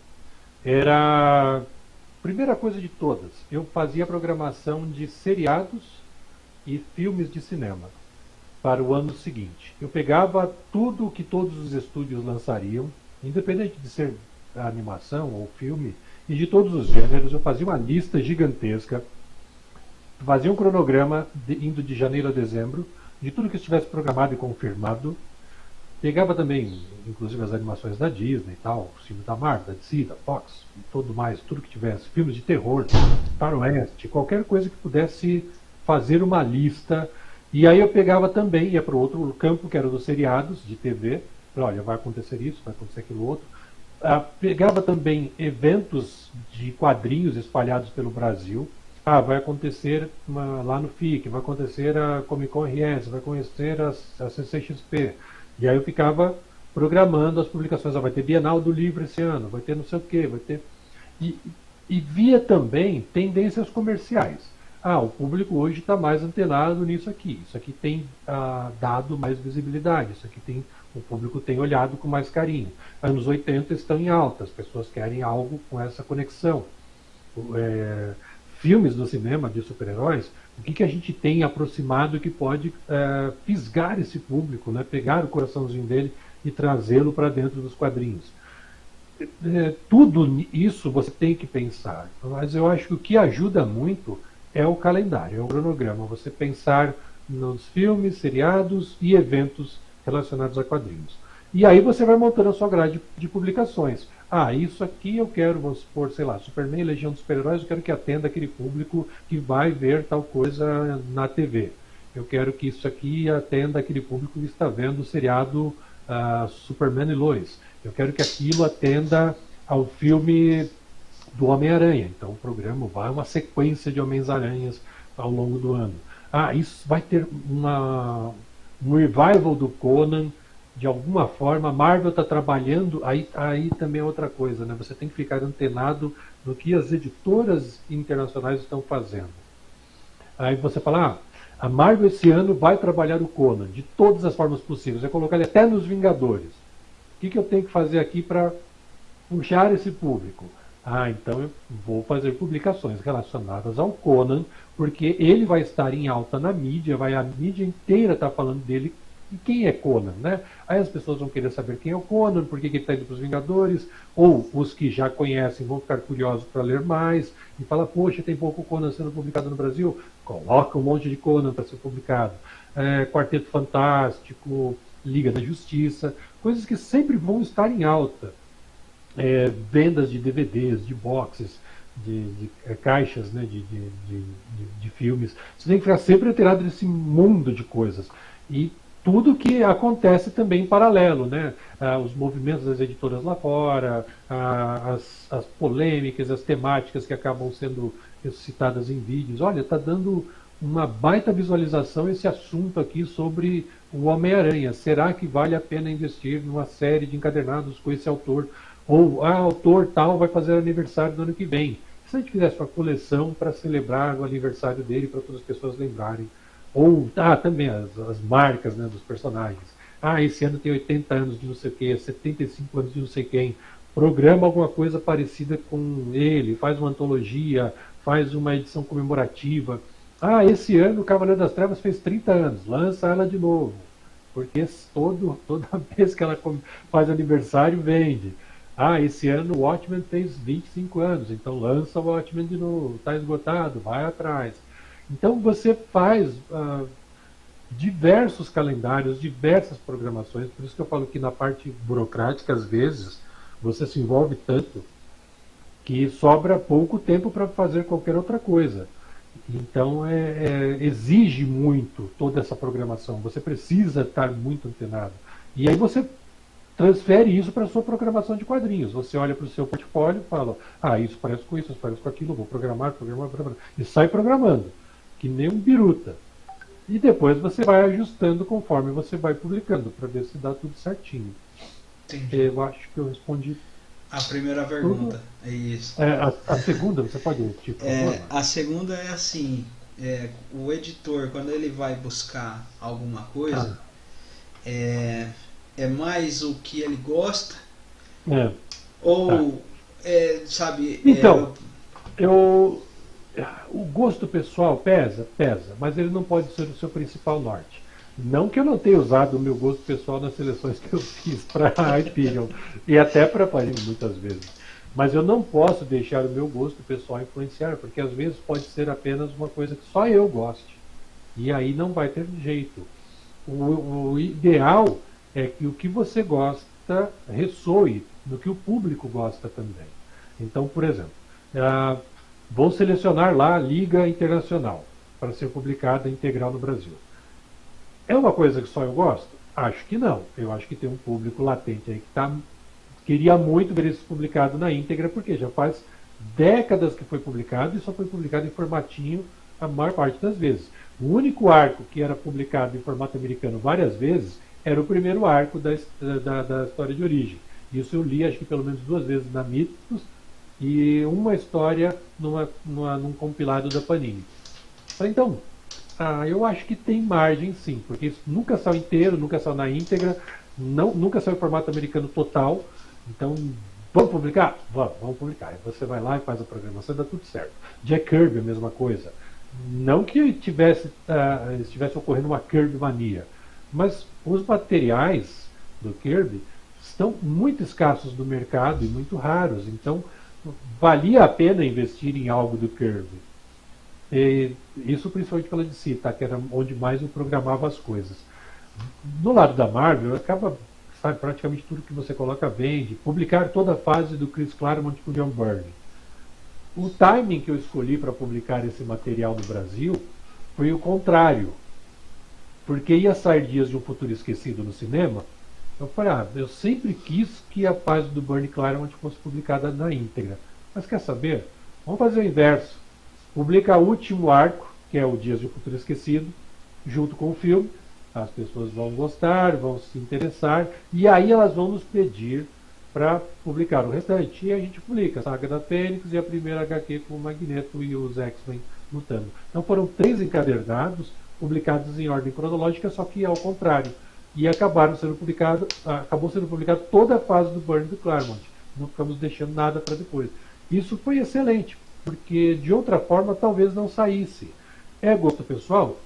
era, primeira coisa de todas, eu fazia a programação de seriados e filmes de cinema para o ano seguinte. Eu pegava tudo que todos os estúdios lançariam, independente de ser animação ou filme, e de todos os gêneros, eu fazia uma lista gigantesca, fazia um cronograma indo de janeiro a dezembro, de tudo que estivesse programado e confirmado. Pegava também, inclusive, as animações da Disney e tal, os filmes da Marvel, da DC, da Fox, e tudo mais, tudo que tivesse, filmes de terror, faroeste, qualquer coisa que pudesse fazer uma lista. E aí eu pegava também, ia para o outro campo, que era dos seriados de TV, olha, vai acontecer isso, vai acontecer aquilo outro. Pegava também eventos de quadrinhos espalhados pelo Brasil. Vai acontecer lá no FIC, vai acontecer a Comic Con RS, vai acontecer a CCXP. E aí eu ficava programando as publicações. Vai ter Bienal do Livro esse ano, vai ter não sei o quê, vai ter... E via também tendências comerciais. O público hoje está mais antenado nisso aqui. Isso aqui tem dado mais visibilidade. Isso aqui o público tem olhado com mais carinho. Anos 80 estão em alta. As pessoas querem algo com essa conexão. Filmes do cinema de super-heróis, o que a gente tem aproximado que pode fisgar esse público, né? Pegar o coraçãozinho dele e trazê-lo para dentro dos quadrinhos. Tudo isso você tem que pensar. Mas eu acho que o que ajuda muito é o calendário, é o cronograma. Você pensar nos filmes, seriados e eventos relacionados a quadrinhos. E aí você vai montando a sua grade de publicações. Isso aqui eu quero, vamos supor, sei lá, Superman, Legião dos Super-Heróis, eu quero que atenda aquele público que vai ver tal coisa na TV. Eu quero que isso aqui atenda aquele público que está vendo o seriado Superman e Lois. Eu quero que aquilo atenda ao filme do Homem-Aranha. Então o programa vai uma sequência de Homens-Aranhas ao longo do ano. Isso vai ter um revival do Conan. De alguma forma, a Marvel está trabalhando, aí também é outra coisa, né? Você tem que ficar antenado no que as editoras internacionais estão fazendo. Aí você fala, a Marvel esse ano vai trabalhar o Conan de todas as formas possíveis, vai colocar ele até nos Vingadores. O que eu tenho que fazer aqui para puxar esse público? Então eu vou fazer publicações relacionadas ao Conan, porque ele vai estar em alta na mídia, a mídia inteira está falando dele. E quem é Conan, né? Aí as pessoas vão querer saber quem é o Conan, por que ele está indo para os Vingadores, ou os que já conhecem vão ficar curiosos para ler mais, e falar, poxa, tem pouco Conan sendo publicado no Brasil, coloca um monte de Conan para ser publicado. Quarteto Fantástico, Liga da Justiça, coisas que sempre vão estar em alta. Vendas de DVDs, de boxes, de caixas, né, de filmes. Você tem que ficar sempre antenado nesse mundo de coisas. E tudo que acontece também em paralelo, né? Os movimentos das editoras lá fora, as polêmicas, as temáticas que acabam sendo ressuscitadas em vídeos. Olha, está dando uma baita visualização esse assunto aqui sobre o Homem-Aranha. Será que vale a pena investir numa série de encadernados com esse autor? Ou autor tal vai fazer aniversário no ano que vem. Se a gente fizesse uma coleção para celebrar o aniversário dele, para todas as pessoas lembrarem. Ou também as marcas, né, dos personagens. Esse ano tem 80 anos de não sei o que, 75 anos de não sei quem. Programa alguma coisa parecida com ele, faz uma antologia, faz uma edição comemorativa. Esse ano o Cavaleiro das Trevas fez 30 anos, lança ela de novo. Porque toda vez que ela faz aniversário, vende. Esse ano o Watchmen fez 25 anos, então lança o Watchmen de novo, está esgotado, vai atrás. Então você faz diversos calendários, diversas programações, por isso que eu falo que na parte burocrática, às vezes, você se envolve tanto que sobra pouco tempo para fazer qualquer outra coisa. Então exige muito toda essa programação, você precisa estar muito antenado. E aí você transfere isso para a sua programação de quadrinhos. Você olha para o seu portfólio e fala, isso parece com isso parece com aquilo, vou programar, e sai programando. Que nem um biruta. E depois você vai ajustando conforme você vai publicando, para ver se dá tudo certinho. Entendi. Eu acho que eu respondi A primeira pergunta, é isso. A segunda, você pode repetir, por favor? A segunda é assim, o editor, quando ele vai buscar alguma coisa, é, é mais o que ele gosta, É, tá. ou, sabe, Então, eu, o gosto pessoal pesa, mas ele não pode ser o seu principal norte. Não que eu não tenha usado o meu gosto pessoal nas seleções que eu fiz para a Hyperion e até para a Panini muitas vezes. Mas eu não posso deixar o meu gosto pessoal influenciar, porque às vezes pode ser apenas uma coisa que só eu goste. E aí não vai ter jeito. O ideal é que o que você gosta ressoe no que o público gosta também. Então, por exemplo, vou selecionar lá a Liga Internacional para ser publicada integral no Brasil. É uma coisa que só eu gosto? Acho que não. Eu acho que tem um público latente aí que queria muito ver isso publicado na íntegra, porque já faz décadas que foi publicado e só foi publicado em formatinho a maior parte das vezes. O único arco que era publicado em formato americano várias vezes era o primeiro arco da história de origem. Isso eu li acho que pelo menos 2 vezes na Mythos e uma história num compilado da Panini. Então, eu acho que tem margem sim, porque isso nunca saiu inteiro, nunca saiu na íntegra, nunca saiu em formato americano total. Então, vamos publicar? Vamos publicar. Aí você vai lá e faz a programação e dá tudo certo. Jack Kirby, a mesma coisa. Não que estivesse ocorrendo uma Kirby mania, mas os materiais do Kirby estão muito escassos no mercado e muito raros. Então, valia a pena investir em algo do Kirby. E isso principalmente pela DC, tá? Que era onde mais eu programava as coisas. Do lado da Marvel, acaba, sabe, praticamente tudo que você coloca vende. Publicar toda a fase do Chris Claremont com o John Byrne. O timing que eu escolhi para publicar esse material no Brasil foi o contrário. Porque ia sair Dias de um Futuro Esquecido no cinema. Eu falei, eu sempre quis que a fase do Byrne Claremont fosse publicada na íntegra. Mas quer saber? Vamos fazer o inverso. Publica o último arco, que é o Dias de um Futuro Esquecido, junto com o filme. As pessoas vão gostar, vão se interessar, e aí elas vão nos pedir para publicar o restante. E a gente publica a Saga da Fênix e a primeira HQ com o Magneto e os X-Men lutando. Então foram 3 encadernados, publicados em ordem cronológica, só que ao contrário. E acabou sendo publicado toda a fase do Byrne do Claremont. Não ficamos deixando nada para depois. Isso foi excelente, porque de outra forma talvez não saísse. É gosto pessoal?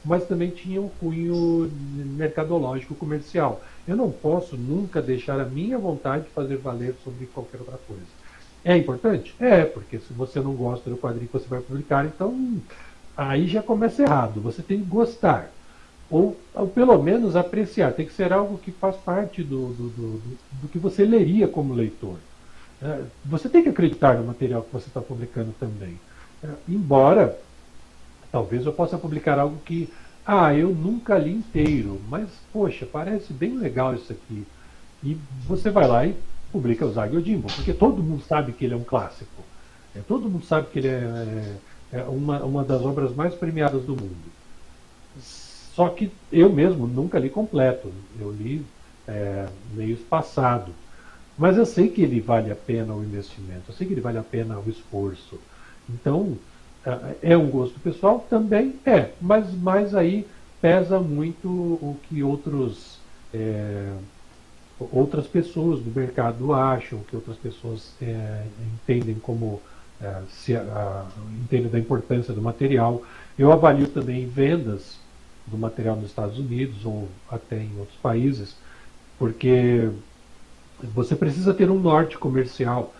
Mas também tinha um cunho mercadológico comercial. Eu não posso nunca deixar a minha vontade de fazer valer sobre qualquer outra coisa. É importante? Porque se você não gosta do quadrinho que você vai publicar, então aí já começa errado. Você tem que gostar. Ou pelo menos apreciar. Tem que ser algo que faz parte do que você leria como leitor. Você tem que acreditar no material que você está publicando também. Embora talvez eu possa publicar algo que eu nunca li inteiro, mas poxa, parece bem legal isso aqui. E você vai lá e publica o Zag Yojimbo, porque todo mundo sabe que ele é um clássico. Todo mundo sabe que ele é uma das obras mais premiadas do mundo. Só que eu mesmo nunca li completo. Eu li meio espaçado. Mas eu sei que ele vale a pena o investimento, eu sei que ele vale a pena o esforço. Então, é um gosto pessoal? Também mas aí pesa muito o que outras pessoas do mercado acham, o que outras pessoas entendem como entendem da importância do material. Eu avalio também vendas do material nos Estados Unidos ou até em outros países, porque você precisa ter um norte comercial.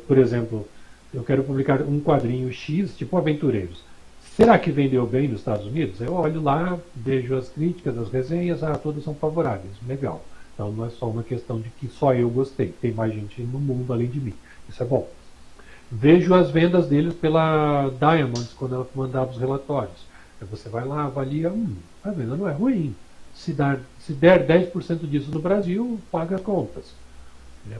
Por exemplo, eu quero publicar um quadrinho X, tipo Aventureiros. Será que vendeu bem nos Estados Unidos? Eu olho lá, vejo as críticas, as resenhas, todas são favoráveis. Legal. Então não é só uma questão de que só eu gostei. Tem mais gente no mundo além de mim. Isso é bom. Vejo as vendas deles pela Diamonds, quando ela mandava os relatórios. Aí você vai lá, avalia, a venda não é ruim. Se der 10% disso no Brasil, paga contas.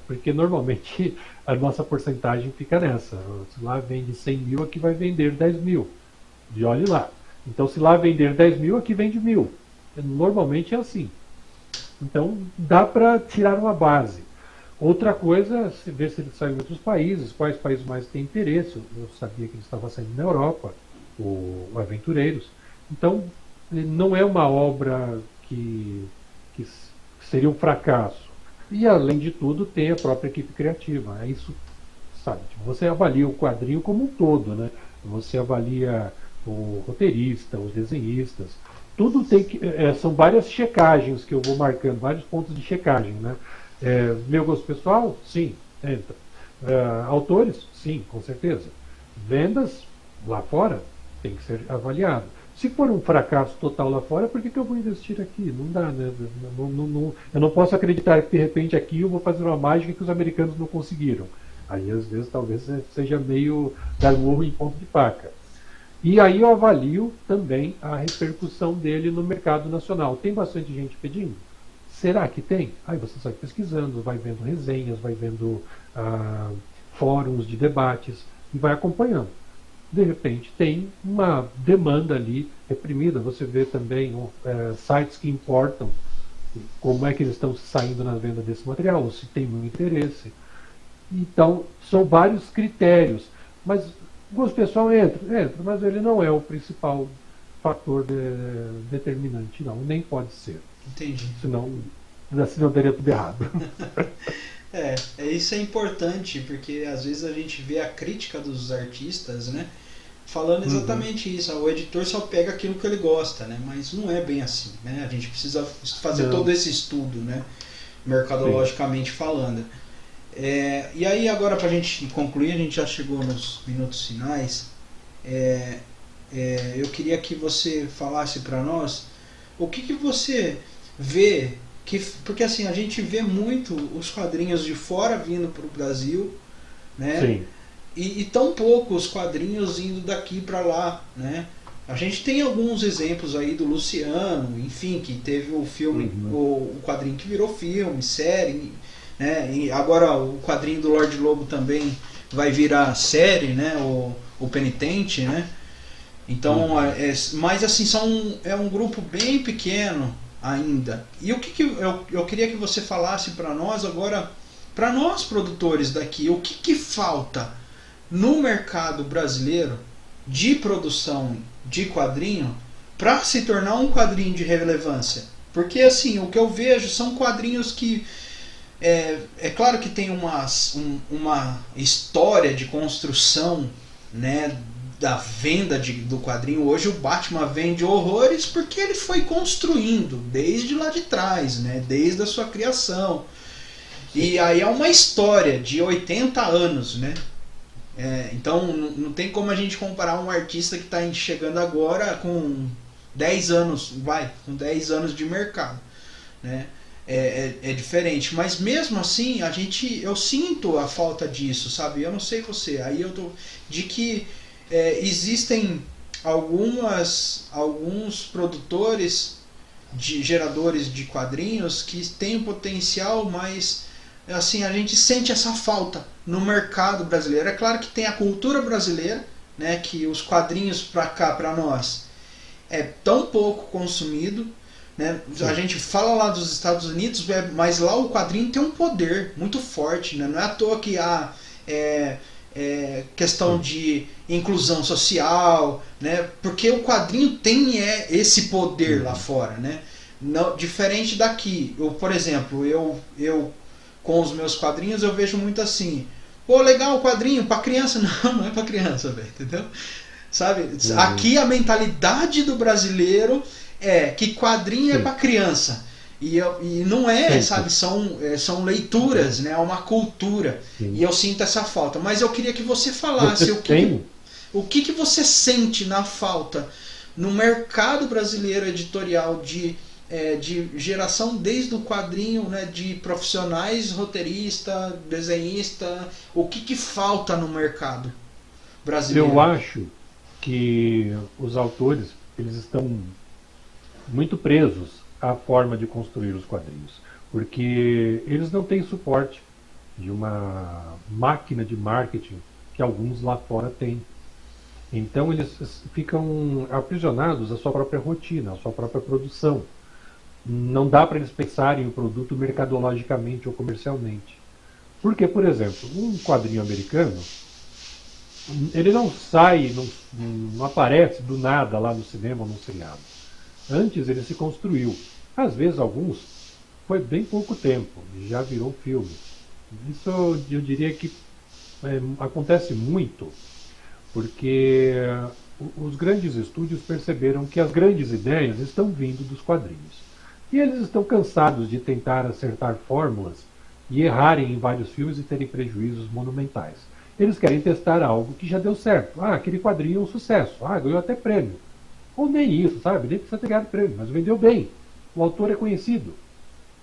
Porque normalmente a nossa porcentagem fica nessa. Se lá vende 100 mil, aqui vai vender 10 mil. E olhe lá. Então, se lá vender 10 mil, aqui vende 1.000. Normalmente é assim. Então, dá para tirar uma base. Outra coisa é ver se ele sai em outros países, quais países mais têm interesse. Eu sabia que ele estava saindo na Europa, o Aventureiros. Então, não é uma obra que seria um fracasso. E, além de tudo, tem a própria equipe criativa. É isso, sabe? Você avalia o quadrinho como um todo, né? Você avalia o roteirista, os desenhistas. Tudo tem que. São várias checagens que eu vou marcando, vários pontos de checagem, né? Meu gosto pessoal? Sim, entra. Autores? Sim, com certeza. Vendas lá fora? Tem que ser avaliado. Se for um fracasso total lá fora, por que eu vou investir aqui? Não dá, né? Eu não posso acreditar que de repente aqui eu vou fazer uma mágica que os americanos não conseguiram. Aí às vezes talvez seja meio dar murro em ponto de faca. E aí eu avalio também a repercussão dele no mercado nacional. Tem bastante gente pedindo? Será que tem? Aí você sai pesquisando, vai vendo resenhas, vai vendo fóruns de debates e vai acompanhando. De repente tem uma demanda ali reprimida. Você vê também sites que importam como é que eles estão saindo na venda desse material, ou se tem muito interesse. Então, são vários critérios. Mas o gosto pessoal entra, mas ele não é o principal fator determinante, não. Nem pode ser. Entendi. Senão daria tudo errado. Isso é importante, porque às vezes a gente vê a crítica dos artistas, né? Falando exatamente isso. O editor só pega aquilo que ele gosta, né? Mas não é bem assim, né? A gente precisa fazer todo esse estudo, né? Mercadologicamente falando. E aí agora, para a gente concluir, a gente já chegou nos minutos finais. Eu queria que você falasse para nós o que você vê, porque assim, a gente vê muito os quadrinhos de fora vindo para o Brasil, né? Sim. E tão pouco os quadrinhos indo daqui para lá, né? A gente tem alguns exemplos aí do Luciano, enfim, que teve o filme, o quadrinho que virou filme, série, né? E agora o quadrinho do Lorde Lobo também vai virar série, né? O Penitente, né? Então, mas assim, é um grupo bem pequeno ainda. E o que eu queria que você falasse para nós agora, para nós produtores daqui, o que falta no mercado brasileiro de produção de quadrinho para se tornar um quadrinho de relevância? Porque assim, o que eu vejo são quadrinhos que é claro que tem uma história de construção, né, da venda do quadrinho. Hoje o Batman vende horrores porque ele foi construindo desde lá de trás, né, desde a sua criação. E aí é uma história de 80 anos, né? Então não tem como a gente comparar um artista que está chegando agora com 10 anos, com 10 anos de mercado, né? É diferente, mas mesmo assim eu sinto a falta disso, sabe? Eu não sei você, aí eu tô de que existem alguns produtores geradores de quadrinhos que têm potencial, mas assim, a gente sente essa falta no mercado brasileiro. É claro que tem a cultura brasileira, né, que os quadrinhos para cá, para nós, é tão pouco consumido, né? A gente fala lá dos Estados Unidos, mas lá o quadrinho tem um poder muito forte, né? Não é à toa que há questão de inclusão social, né? Porque o quadrinho tem esse poder lá fora, né? Não, diferente daqui. Por exemplo, eu com os meus quadrinhos eu vejo muito assim, pô, legal o quadrinho, pra criança. Não é pra criança, velho, entendeu? Sabe? Aqui a mentalidade do brasileiro é que quadrinho é pra criança. E não é, sabe? São leituras, né? É uma cultura. Sim. E eu sinto essa falta. Mas eu queria que você falasse o que você sente na falta no mercado brasileiro editorial de geração desde o quadrinho, né, de profissionais, roteirista, desenhista. O que falta no mercado brasileiro? Eu acho que os autores eles estão muito presos à forma de construir os quadrinhos, porque eles não têm suporte de uma máquina de marketing que alguns lá fora têm. Então eles ficam aprisionados à sua própria rotina, à sua própria produção. Não dá para eles pensarem o produto mercadologicamente ou comercialmente. Porque, por exemplo, um quadrinho americano, ele não sai, não aparece do nada lá no cinema ou no seriado. Antes ele se construiu. Às vezes alguns foi bem pouco tempo, já virou filme. Isso eu diria que acontece muito, porque os grandes estúdios perceberam que as grandes ideias estão vindo dos quadrinhos. E eles estão cansados de tentar acertar fórmulas e errarem em vários filmes e terem prejuízos monumentais. Eles querem testar algo que já deu certo. Ah, aquele quadrinho é um sucesso. Ah, ganhou até prêmio. Ou nem isso, sabe? Nem precisa ter ganhado prêmio, mas vendeu bem. O autor é conhecido.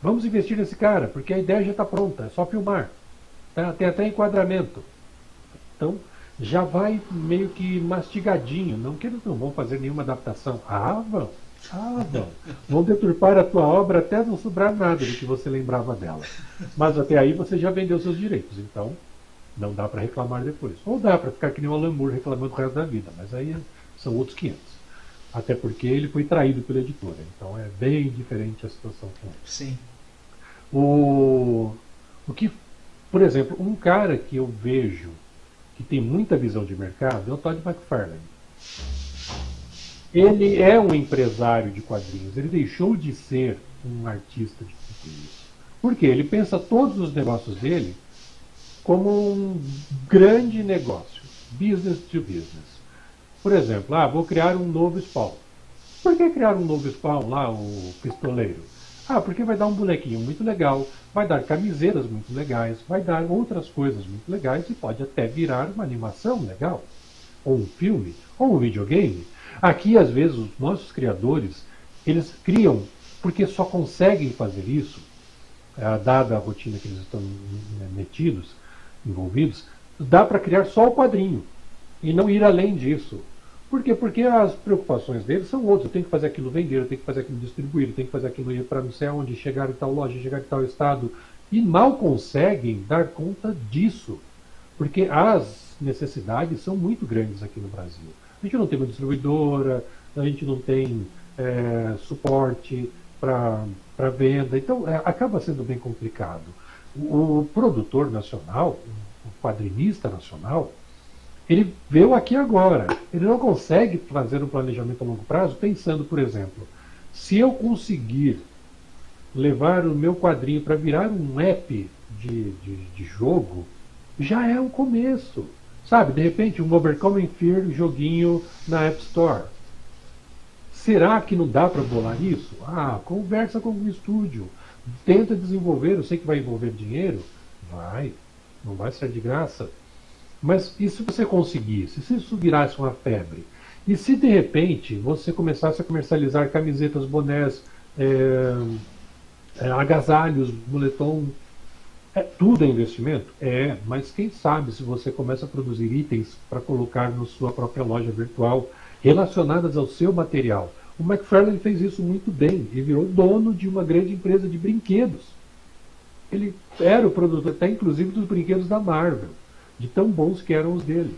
Vamos investir nesse cara, porque a ideia já está pronta, é só filmar. Tá? Tem até enquadramento. Então, já vai meio que mastigadinho. Não que eles não vão fazer nenhuma adaptação. Ah, vão. Ah, vão. Vão deturpar a tua obra até não sobrar nada do que você lembrava dela. Mas até aí você já vendeu seus direitos, então não dá para reclamar depois. Ou dá para ficar que nem o Alan Moore reclamando o resto da vida, mas aí são outros 500. Até porque ele foi traído pela editora, então é bem diferente a situação com ele. Sim. O que, por exemplo, um cara que eu vejo que tem muita visão de mercado é o Todd McFarlane. Ele é um empresário de quadrinhos, ele deixou de ser um artista de quadrinhos. Por quê? Ele pensa todos os negócios dele como um grande negócio, business to business. Por exemplo, vou criar um novo Spawn. Por que criar um novo Spawn lá, o pistoleiro? Porque vai dar um bonequinho muito legal, vai dar camisetas muito legais, vai dar outras coisas muito legais e pode até virar uma animação legal, ou um filme, ou um videogame. Aqui, às vezes, os nossos criadores, eles criam porque só conseguem fazer isso, dada a rotina que eles estão metidos, envolvidos, dá para criar só o quadrinho e não ir além disso. Por quê? Porque as preocupações deles são outras. Eu tenho que fazer aquilo vender, eu tenho que fazer aquilo distribuir, eu tenho que fazer aquilo ir para não sei onde, chegar em tal loja, chegar em tal estado. E mal conseguem dar conta disso. Porque as necessidades são muito grandes aqui no Brasil. A gente não tem uma distribuidora, a gente não tem suporte para venda. Então acaba sendo bem complicado. O produtor nacional, o quadrinista nacional, ele veio aqui agora. Ele não consegue fazer um planejamento a longo prazo pensando, por exemplo, se eu conseguir levar o meu quadrinho para virar um app de jogo, já é um começo. Sabe, de repente, um Overcoming Fear joguinho na App Store. Será que não dá para bolar isso? Conversa com o estúdio. Tenta desenvolver, eu sei que vai envolver dinheiro. Vai, não vai ser de graça. Mas e se você conseguisse? Se isso virasse uma febre? E se de repente você começasse a comercializar camisetas, bonés, agasalhos, moletom? Tudo é investimento? Mas quem sabe se você começa a produzir itens para colocar na sua própria loja virtual relacionadas ao seu material. O McFarlane fez isso muito bem e virou dono de uma grande empresa de brinquedos. Ele era o produtor até inclusive dos brinquedos da Marvel, de tão bons que eram os dele.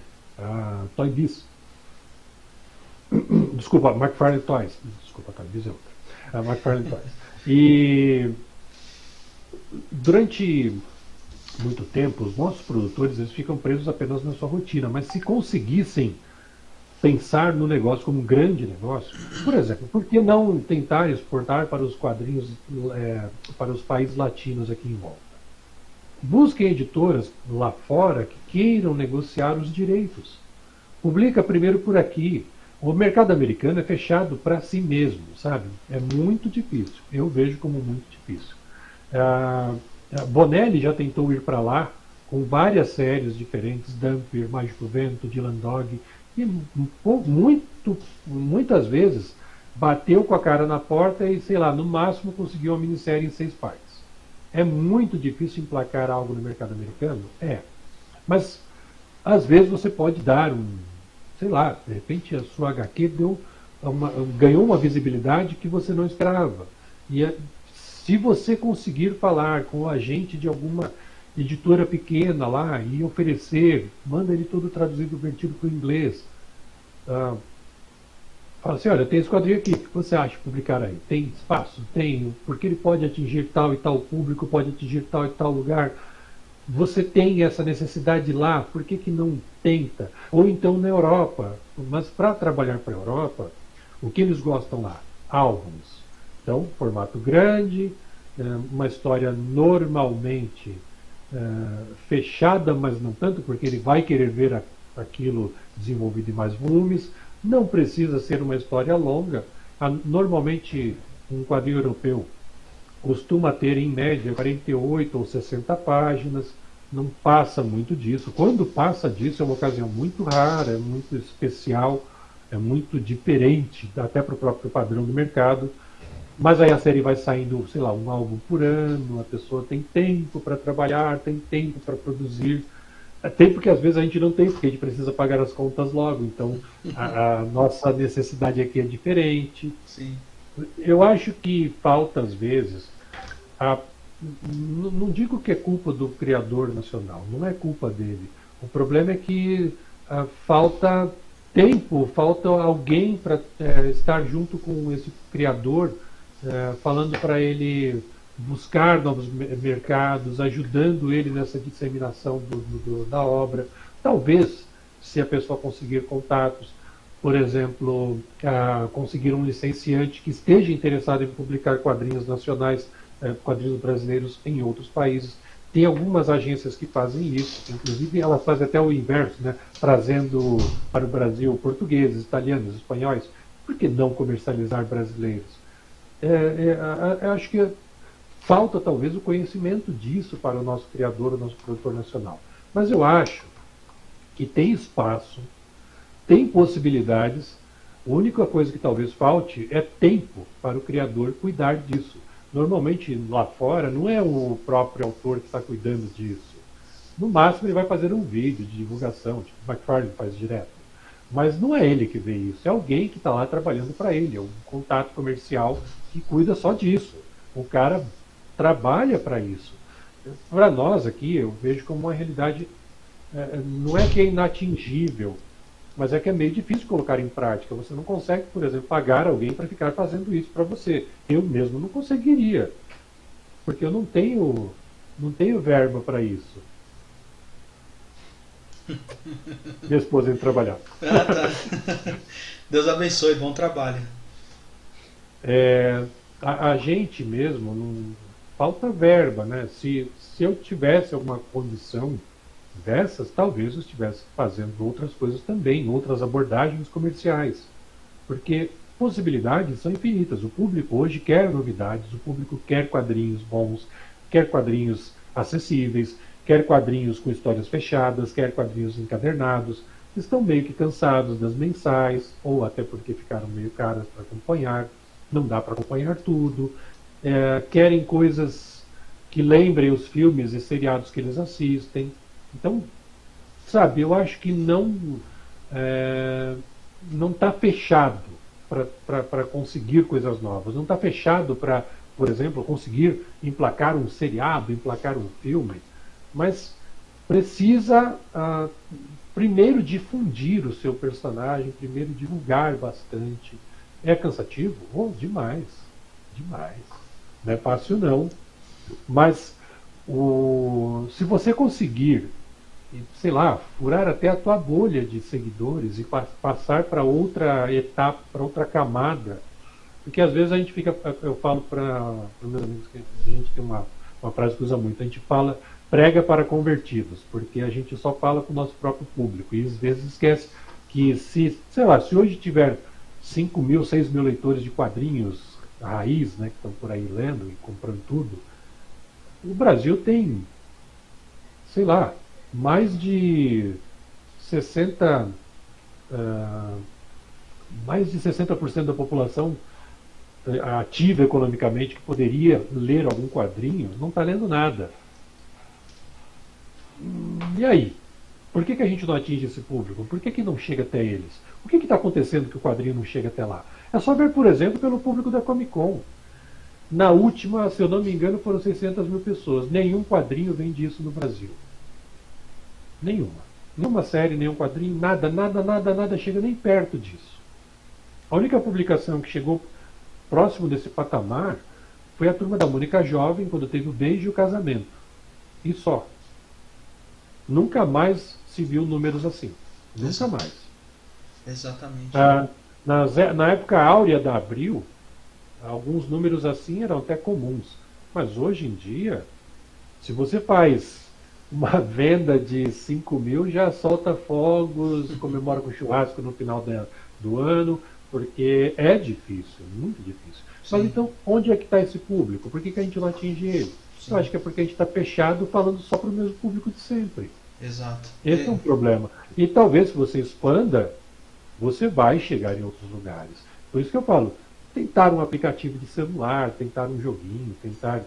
Toy Biz. Desculpa, McFarlane Toys. Desculpa, Toy Biz é outra. McFarlane Toys. E durante muito tempo, os nossos produtores eles ficam presos apenas na sua rotina, mas se conseguissem pensar no negócio como um grande negócio, por exemplo, por que não tentar exportar para os quadrinhos, para os países latinos aqui em volta? Busquem editoras lá fora que queiram negociar os direitos. Publica primeiro por aqui. O mercado americano é fechado para si mesmo, sabe? É muito difícil. Eu vejo como muito difícil. Bonelli já tentou ir para lá com várias séries diferentes, Dumper, Mágico Vento, Dylan Dog, e muitas vezes bateu com a cara na porta e, sei lá, no máximo conseguiu uma minissérie em 6 partes. É muito difícil emplacar algo no mercado americano? Mas às vezes você pode dar sei lá, de repente a sua HQ ganhou uma visibilidade que você não esperava. E se você conseguir falar com o agente de alguma editora pequena lá e oferecer, manda ele todo traduzido, vertido para o inglês. Fala assim, olha, tem esse quadrinho aqui, o que você acha de publicar aí? Tem espaço? Tem, porque ele pode atingir tal e tal público, pode atingir tal e tal lugar. você tem essa necessidade lá, por que, que não tenta? Ou então na Europa, mas para trabalhar para a Europa, o que eles gostam lá? Álbuns. Então, formato grande, uma história normalmente fechada, mas não tanto, porque ele vai querer ver aquilo desenvolvido em mais volumes. Não precisa ser uma história longa. Normalmente, um quadrinho europeu costuma ter, em média, 48 ou 60 páginas. Não passa muito disso. Quando passa disso, é uma ocasião muito rara, é muito especial, é muito diferente, até para o próprio padrão do mercado. Mas aí a série vai saindo, sei lá, um álbum por ano, a pessoa tem tempo para trabalhar, tem tempo para produzir. É tempo que às vezes a gente não tem, porque a gente precisa pagar as contas logo. Então a nossa necessidade aqui é diferente. Sim. Eu acho que falta, às vezes, a, não digo que é culpa do criador nacional, não é culpa dele. O problema é que falta tempo, falta alguém para estar junto com esse criador, falando para ele buscar novos mercados, ajudando ele nessa disseminação da obra. Talvez, se a pessoa conseguir contatos, por exemplo, conseguir um licenciante que esteja interessado em publicar quadrinhos nacionais, quadrinhos brasileiros em outros países. Tem algumas agências que fazem isso, inclusive elas fazem até o inverso, né? Trazendo para o Brasil portugueses, italianos, espanhóis. Por que não comercializar brasileiros? Acho que falta talvez o conhecimento disso para o nosso criador, o nosso produtor nacional. Mas eu acho que tem espaço, tem possibilidades. A única coisa que talvez falte é tempo para o criador cuidar disso. Normalmente lá fora não é o próprio autor que está cuidando disso. No máximo ele vai fazer um vídeo de divulgação, tipo o McFarlane faz direto. Mas não é ele que vê isso, é alguém que está lá trabalhando para ele, é um contato comercial que cuida só disso. O cara trabalha para isso. Para nós aqui, eu vejo como uma realidade, não é que é inatingível, mas é que é meio difícil colocar em prática. Você não consegue, por exemplo, pagar alguém para ficar fazendo isso para você. Eu mesmo não conseguiria, porque eu não tenho verba para isso. Minha esposa indo trabalhar. Ah, tá. Deus abençoe, bom trabalho. A gente mesmo, falta verba, né? Se eu tivesse alguma condição dessas, talvez eu estivesse fazendo outras coisas também, outras abordagens comerciais. Porque possibilidades são infinitas. O público hoje quer novidades, o público quer quadrinhos bons, quer quadrinhos acessíveis, quer quadrinhos com histórias fechadas, quer quadrinhos encadernados. Estão meio que cansados das mensais, ou até porque ficaram meio caras para acompanhar, não dá para acompanhar tudo. Querem coisas que lembrem os filmes e seriados que eles assistem. Então, sabe, eu acho que não está fechado para conseguir coisas novas. Não está fechado para, por exemplo, conseguir emplacar um seriado, emplacar um filme. Mas precisa primeiro difundir o seu personagem, primeiro divulgar bastante. É cansativo? Oh, demais. Demais. Não é fácil não. Mas se você conseguir, sei lá, furar até a tua bolha de seguidores e passar para outra etapa, para outra camada, porque às vezes a gente fica, eu falo para os meus amigos que a gente tem uma frase que usa muito, a gente prega para convertidos, porque a gente só fala com o nosso próprio público e às vezes esquece que se hoje tiver 5 mil, 6 mil leitores de quadrinhos raiz, né, que estão por aí lendo e comprando tudo, o Brasil tem, sei lá, mais de 60%, mais de 60% da população ativa economicamente que poderia ler algum quadrinho, não está lendo nada. E aí? Por que a gente não atinge esse público? Por que não chega até eles? O que está acontecendo que o quadrinho não chega até lá? É só ver, por exemplo, pelo público da Comic Con. Na última, se eu não me engano, foram 600 mil pessoas. Nenhum quadrinho vende isso no Brasil. Nenhuma. Nenhuma série, nenhum quadrinho, nada chega nem perto disso. A única publicação que chegou próximo desse patamar foi a Turma da Mônica Jovem, quando teve o Beijo e o Casamento. E só. nunca mais se viu números assim. Nunca Exato. mais. Exatamente. Na época áurea da Abril, alguns números assim eram até comuns. Mas hoje em dia, se você faz uma venda de 5 mil, já solta fogos, comemora com churrasco no final do ano, porque é difícil, muito difícil. Mas Sim, então, onde é que está esse público? Por que a gente não atinge ele? Eu sim. acho que é porque a gente está fechado falando só para o mesmo público de sempre. Exato. Esse é um problema. E talvez se você expanda, você vai chegar em outros lugares. Por isso que eu falo, tentar um aplicativo de celular, tentar um joguinho, tentar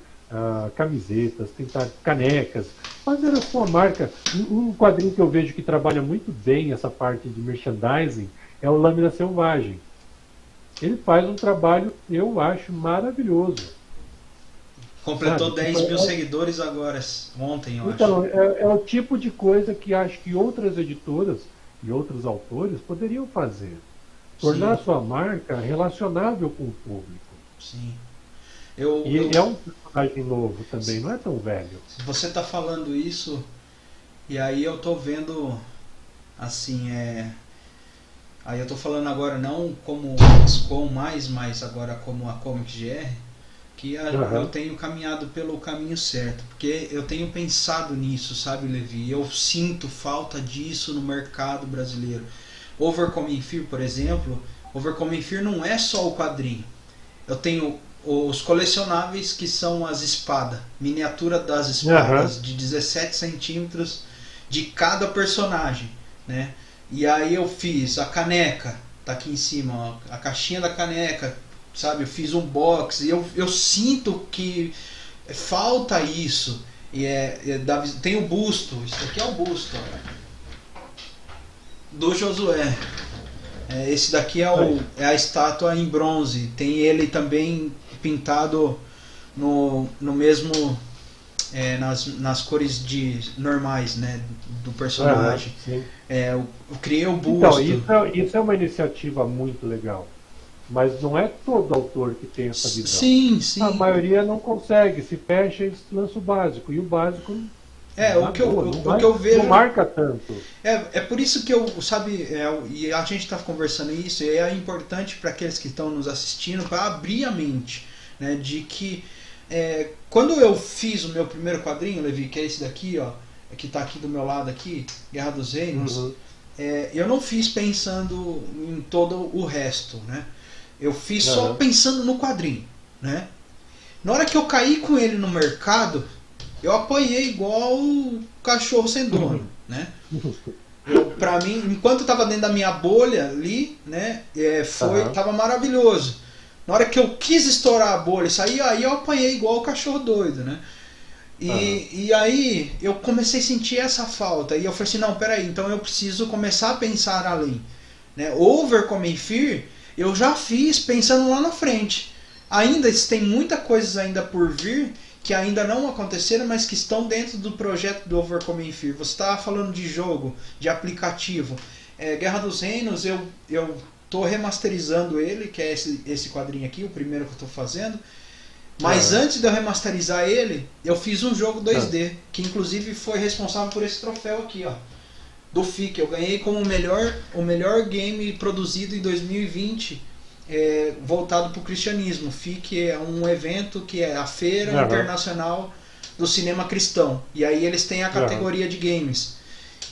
camisetas, tentar canecas, fazer a sua marca. Um quadrinho que eu vejo que trabalha muito bem essa parte de merchandising é o Lâmina Selvagem. Ele faz um trabalho, eu acho, maravilhoso. Completou Sabe? 10 mil seguidores agora, ontem, eu acho. Então, é o tipo de coisa que acho que outras editoras e outros autores poderiam fazer. Tornar Sim, a sua marca relacionável com o público. sim. E é um personagem novo também, não é tão velho. Você tá falando isso, e aí eu tô vendo, assim, aí eu tô falando agora não como XCOM mais, mas agora como a Comic GR, que eu Aham. tenho caminhado pelo caminho certo, porque eu tenho pensado nisso, sabe, Levi? Eu sinto falta disso no mercado brasileiro. Overcoming Fear, por exemplo, Overcoming Fear não é só o quadrinho. Eu tenho os colecionáveis, que são as espadas, miniatura das Aham. espadas de 17 centímetros de cada personagem, né? E aí eu fiz a caneca, tá aqui em cima, ó, a caixinha da caneca, sabe? Eu fiz um box e eu sinto que falta isso. Tem o busto, isso aqui é o busto, ó, do Josué. Esse daqui Aí. é a estátua em bronze. Tem ele também pintado no mesmo, nas cores normais, né, do Aham, personagem. sim. Eu criei o Então, busto. isso é uma iniciativa muito legal. Mas não é todo autor que tem essa visão. Sim, A sim. maioria não consegue, se fecha e lança o básico. E o básico, O na que eu, boa, o que eu não vejo. marca tanto. É por isso que eu, sabe, e a gente está conversando isso, e é importante para aqueles que estão nos assistindo, para abrir a mente, né, de que quando eu fiz o meu primeiro quadrinho, Levi, que é esse daqui, ó, que está aqui do meu lado aqui, Guerra dos Reinos, Uhum. eu não fiz pensando em todo o resto, né? Eu fiz só Aham. pensando no quadrinho, né? Na hora que eu caí com ele no mercado, eu apanhei igual o cachorro sem dono, né? Pra mim, enquanto eu tava dentro da minha bolha ali, né, Aham. tava maravilhoso. Na hora que eu quis estourar a bolha e sair, aí eu apanhei igual o cachorro doido, né? Aham. E aí eu comecei a sentir essa falta. E eu falei assim, não, peraí, então eu preciso começar a pensar além. Né? Overcoming Fear eu já fiz pensando lá na frente. Ainda tem muita coisa ainda por vir que ainda não aconteceram, mas que estão dentro do projeto do Overcoming Fear. Você estava falando de jogo, de aplicativo. Guerra dos Reinos, eu tô remasterizando ele, que é esse quadrinho aqui, o primeiro que eu estou fazendo. Mas Aham. antes de eu remasterizar ele, eu fiz um jogo Aham. 2D, que inclusive foi responsável por esse troféu aqui, ó, do FIC. Eu ganhei como o melhor game produzido em 2020, voltado para o cristianismo. FIC é um evento que é a Feira Aham. Internacional do Cinema Cristão. E aí eles têm a Aham. categoria de games.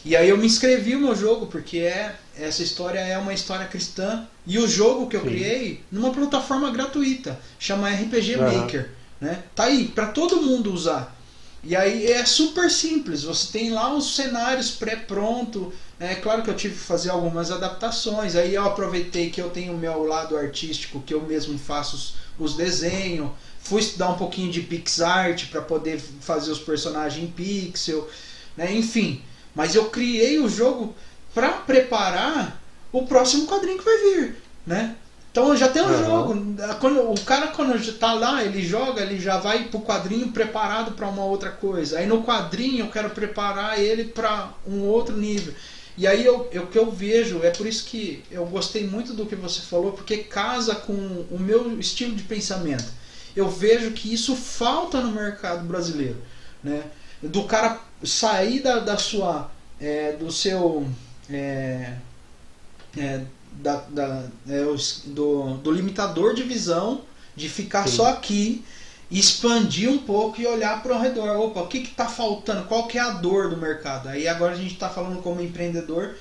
E aí eu me inscrevi no meu jogo, porque essa história é uma história cristã. E o jogo que eu Sim. criei numa plataforma gratuita, chama RPG Aham. Maker. Né? Tá aí, para todo mundo usar. E aí é super simples, você tem lá os cenários pré-pronto. É claro que eu tive que fazer algumas adaptações. Aí eu aproveitei que eu tenho o meu lado artístico, que eu mesmo faço os desenhos. Fui estudar um pouquinho de PixArt para poder fazer os personagens em pixel. Né? Enfim, mas eu criei o jogo para preparar o próximo quadrinho que vai vir, né? Então já tem um Aham. jogo. O cara quando está lá, ele joga, ele já vai pro quadrinho preparado para uma outra coisa. Aí no quadrinho eu quero preparar ele para um outro nível. E aí o que eu vejo, é por isso que eu gostei muito do que você falou, porque casa com o meu estilo de pensamento. Eu vejo que isso falta no mercado brasileiro, né? do cara sair da sua, do seu, é, do limitador de visão, de ficar Sim. só aqui, expandir um pouco e olhar para o redor. Opa, o que está faltando? Qual que é a dor do mercado? Aí agora a gente está falando como empreendedor.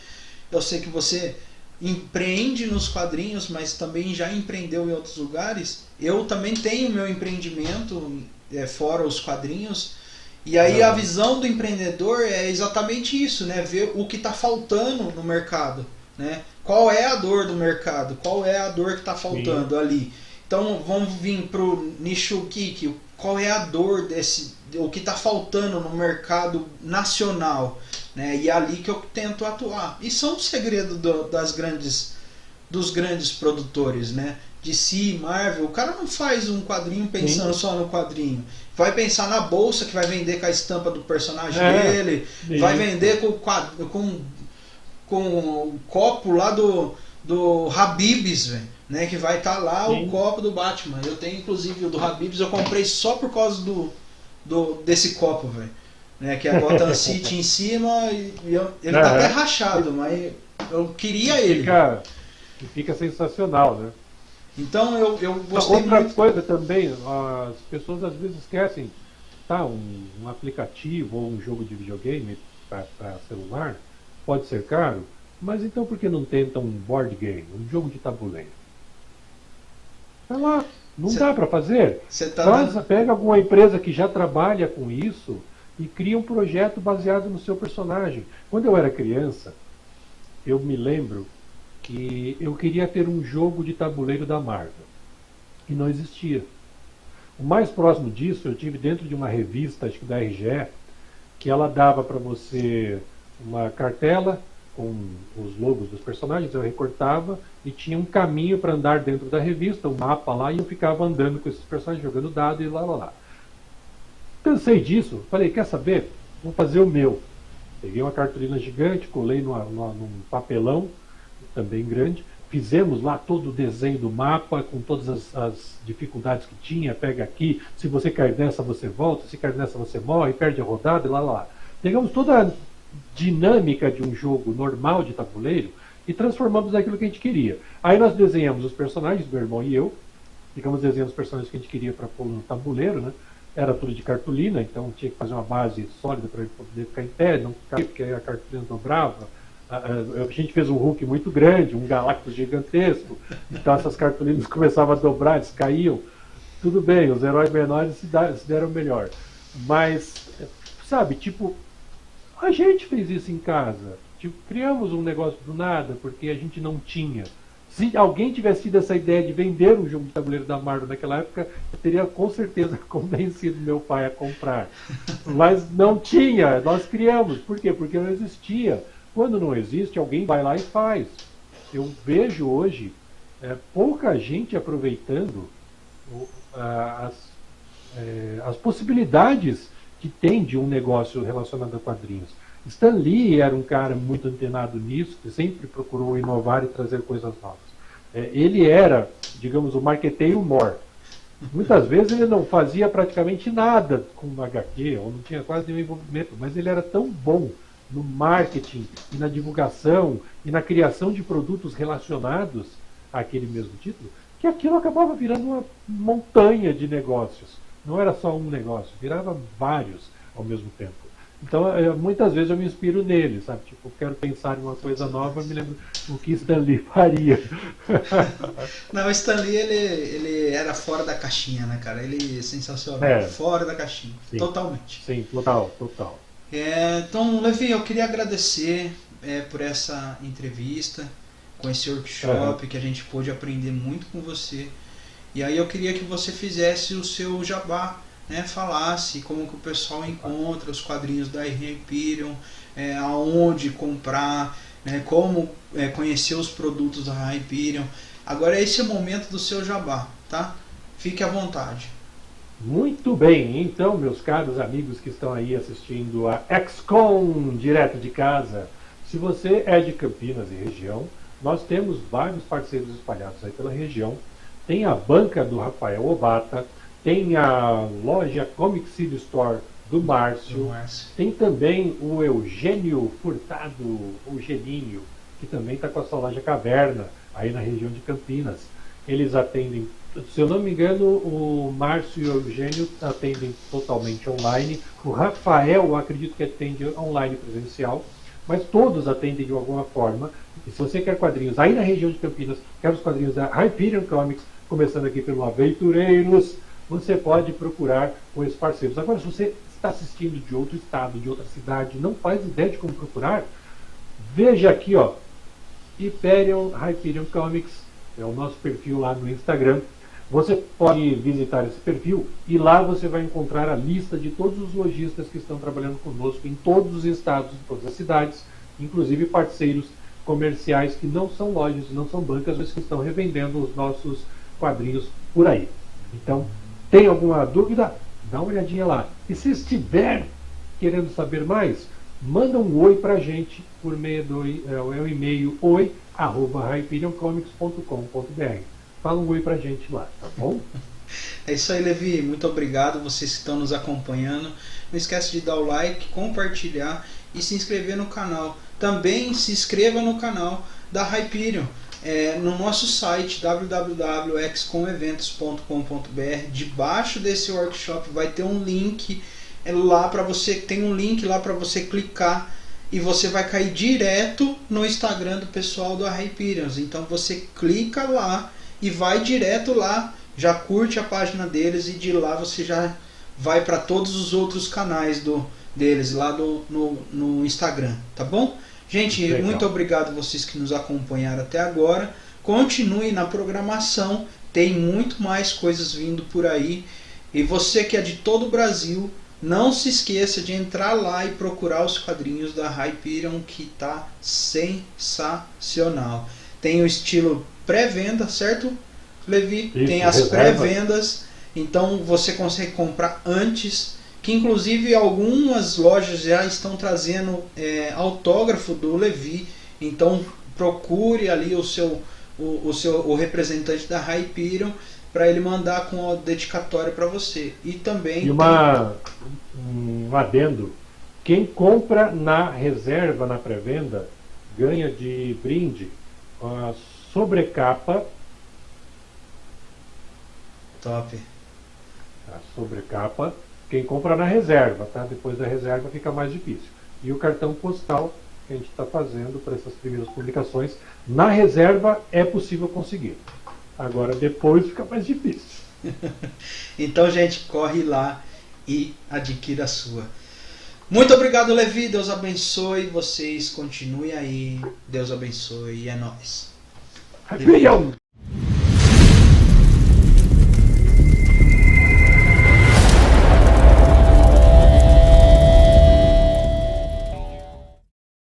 Eu sei que você empreende nos quadrinhos, mas também já empreendeu em outros lugares. Eu também tenho meu empreendimento fora os quadrinhos. E aí a visão do empreendedor é exatamente isso, né? Ver o que está faltando no mercado, né? Qual é a dor do mercado? Qual é a dor que está faltando ali? Então vamos vir para o nicho geek. Qual é a dor desse, o que está faltando no mercado nacional, né? E é ali que eu tento atuar. E são os segredos dos grandes produtores, né? DC, Marvel. O cara não faz um quadrinho pensando só no quadrinho. Vai pensar na bolsa que vai vender com a estampa do personagem dele. Vai vender com o copo lá do Habib's, velho, né? Que vai estar lá o copo do Batman. Eu tenho inclusive o do Habib's, eu comprei só por causa desse copo, velho. Né? Que é a Gotham City em cima e ele tá até rachado, mas eu queria ele. Fica sensacional, né? Então eu gostei Outra muito. coisa também, as pessoas às vezes esquecem, tá, um aplicativo ou um jogo de videogame para celular pode ser caro, mas então por que não tentam um board game, um jogo de tabuleiro? Vai lá, não dá para fazer? Pega alguma empresa que já trabalha com isso e cria um projeto baseado no seu personagem. Quando eu era criança, eu me lembro que eu queria ter um jogo de tabuleiro da Marvel e não existia. O mais próximo disso eu tive dentro de uma revista, acho que da RGE, que ela dava para você uma cartela com os logos dos personagens, eu recortava e tinha um caminho para andar dentro da revista, um mapa lá, e eu ficava andando com esses personagens, jogando dado e lá. Pensei disso, falei, quer saber? Vou fazer o meu. Peguei uma cartolina gigante, colei num papelão também grande, fizemos lá todo o desenho do mapa, com todas as dificuldades que tinha, pega aqui, se você cair nessa você volta, se cair nessa você morre, perde a rodada, e lá. Pegamos toda a dinâmica de um jogo normal de tabuleiro e transformamos naquilo que a gente queria. Aí nós desenhamos os personagens, meu irmão e eu, ficamos desenhando os personagens que a gente queria para pôr no tabuleiro, né? Era tudo de cartolina, então tinha que fazer uma base sólida para ele poder ficar em pé, não ficar, porque a cartolina dobrava. A gente fez um Hulk muito grande, um Galactus gigantesco, então essas cartolinas começavam a dobrar, eles caíam. Tudo bem, os heróis menores se deram melhor. Mas, sabe, tipo, a gente fez isso em casa. Tipo, criamos um negócio do nada, porque a gente não tinha. Se alguém tivesse tido essa ideia de vender um jogo de tabuleiro da Marvel naquela época, eu teria com certeza convencido meu pai a comprar. Mas não tinha, nós criamos. Por quê? Porque não existia. Quando não existe, alguém vai lá e faz. Eu vejo hoje pouca gente aproveitando as possibilidades que tem de um negócio relacionado a quadrinhos. Stan Lee era um cara muito antenado nisso, que sempre procurou inovar e trazer coisas novas. Ele era, digamos, o marqueteiro mor. Muitas vezes ele não fazia praticamente nada com o HQ, ou não tinha quase nenhum envolvimento, mas ele era tão bom no marketing, e na divulgação, e na criação de produtos relacionados àquele mesmo título, que aquilo acabava virando uma montanha de negócios. Não era só um negócio, virava vários ao mesmo tempo. Então, muitas vezes eu me inspiro nele, sabe? Tipo, eu quero pensar em uma coisa nova, me lembro o que Stan Lee faria. Não, o Stan Lee, ele era fora da caixinha, né, cara? Ele é sensacional, fora da caixinha, sim, totalmente. Sim, total. Então, Levi, eu queria agradecer por essa entrevista, com esse workshop, que a gente pôde aprender muito com você. E aí eu queria que você fizesse o seu jabá, né, falasse como que o pessoal encontra os quadrinhos da Hyperion, aonde comprar, né, como conhecer os produtos da Hyperion. Agora esse é o momento do seu jabá, tá? Fique à vontade. Muito bem, então, meus caros amigos que estão aí assistindo a XCOM direto de casa, se você é de Campinas e região, nós temos vários parceiros espalhados aí pela região. Tem a banca do Rafael Obata, tem a loja Comic City Store do Márcio. Márcio. Tem também o Eugênio Furtado, o Geninho, que também está com a sua loja Caverna, aí na região de Campinas. Eles atendem, se eu não me engano, o Márcio e o Eugênio atendem totalmente online. O Rafael, eu acredito que atende online presencial, mas todos atendem de alguma forma. E se você quer quadrinhos aí na região de Campinas, quer os quadrinhos da Hyperion Comics, começando aqui pelo Aventureiros, você pode procurar com esses parceiros. Agora, se você está assistindo de outro estado, de outra cidade, não faz ideia de como procurar, veja aqui, ó, Hyperion Comics, é o nosso perfil lá no Instagram. Você pode visitar esse perfil e lá você vai encontrar a lista de todos os lojistas que estão trabalhando conosco em todos os estados, em todas as cidades, inclusive parceiros comerciais que não são lojas, não são bancas, mas que estão revendendo os nossos quadrinhos por aí. Então, tem alguma dúvida? Dá uma olhadinha lá. E se estiver querendo saber mais, manda um oi pra gente por meio do e-mail oi@hyperioncomics.com.br. Fala um oi pra gente lá, tá bom? É isso aí, Levi. Muito obrigado vocês que estão nos acompanhando. Não esquece de dar o like, compartilhar e se inscrever no canal. Também se inscreva no canal da Hyperion. No nosso site www.xcomeventos.com.br, debaixo desse workshop vai ter um link lá para você, tem um link lá para você clicar e você vai cair direto no Instagram do pessoal do Hyperion. Então você clica lá e vai direto lá, já curte a página deles e de lá você já vai para todos os outros canais deles lá no Instagram, tá bom? Gente, legal. Muito obrigado vocês que nos acompanharam até agora. Continue na programação, tem muito mais coisas vindo por aí. E você que é de todo o Brasil, não se esqueça de entrar lá e procurar os quadrinhos da Hyperion, que tá sensacional. Tem o estilo pré-venda, certo, Levi? Isso, tem as reserva. pré-vendas, então você consegue comprar antes. Que inclusive algumas lojas já estão trazendo autógrafo do Levi. Então procure ali o representante da Hyperion para ele mandar com a dedicatória para você. E também um adendo: quem compra na reserva, na pré-venda, ganha de brinde a sobrecapa. Top. A sobrecapa. Quem compra na reserva, tá? Depois da reserva fica mais difícil. E o cartão postal que a gente está fazendo para essas primeiras publicações, na reserva é possível conseguir. Agora depois fica mais difícil. Então, gente, corre lá e adquira a sua. Muito obrigado, Levi. Deus abençoe vocês. Continuem aí. Deus abençoe. E é nóis. Hyperion!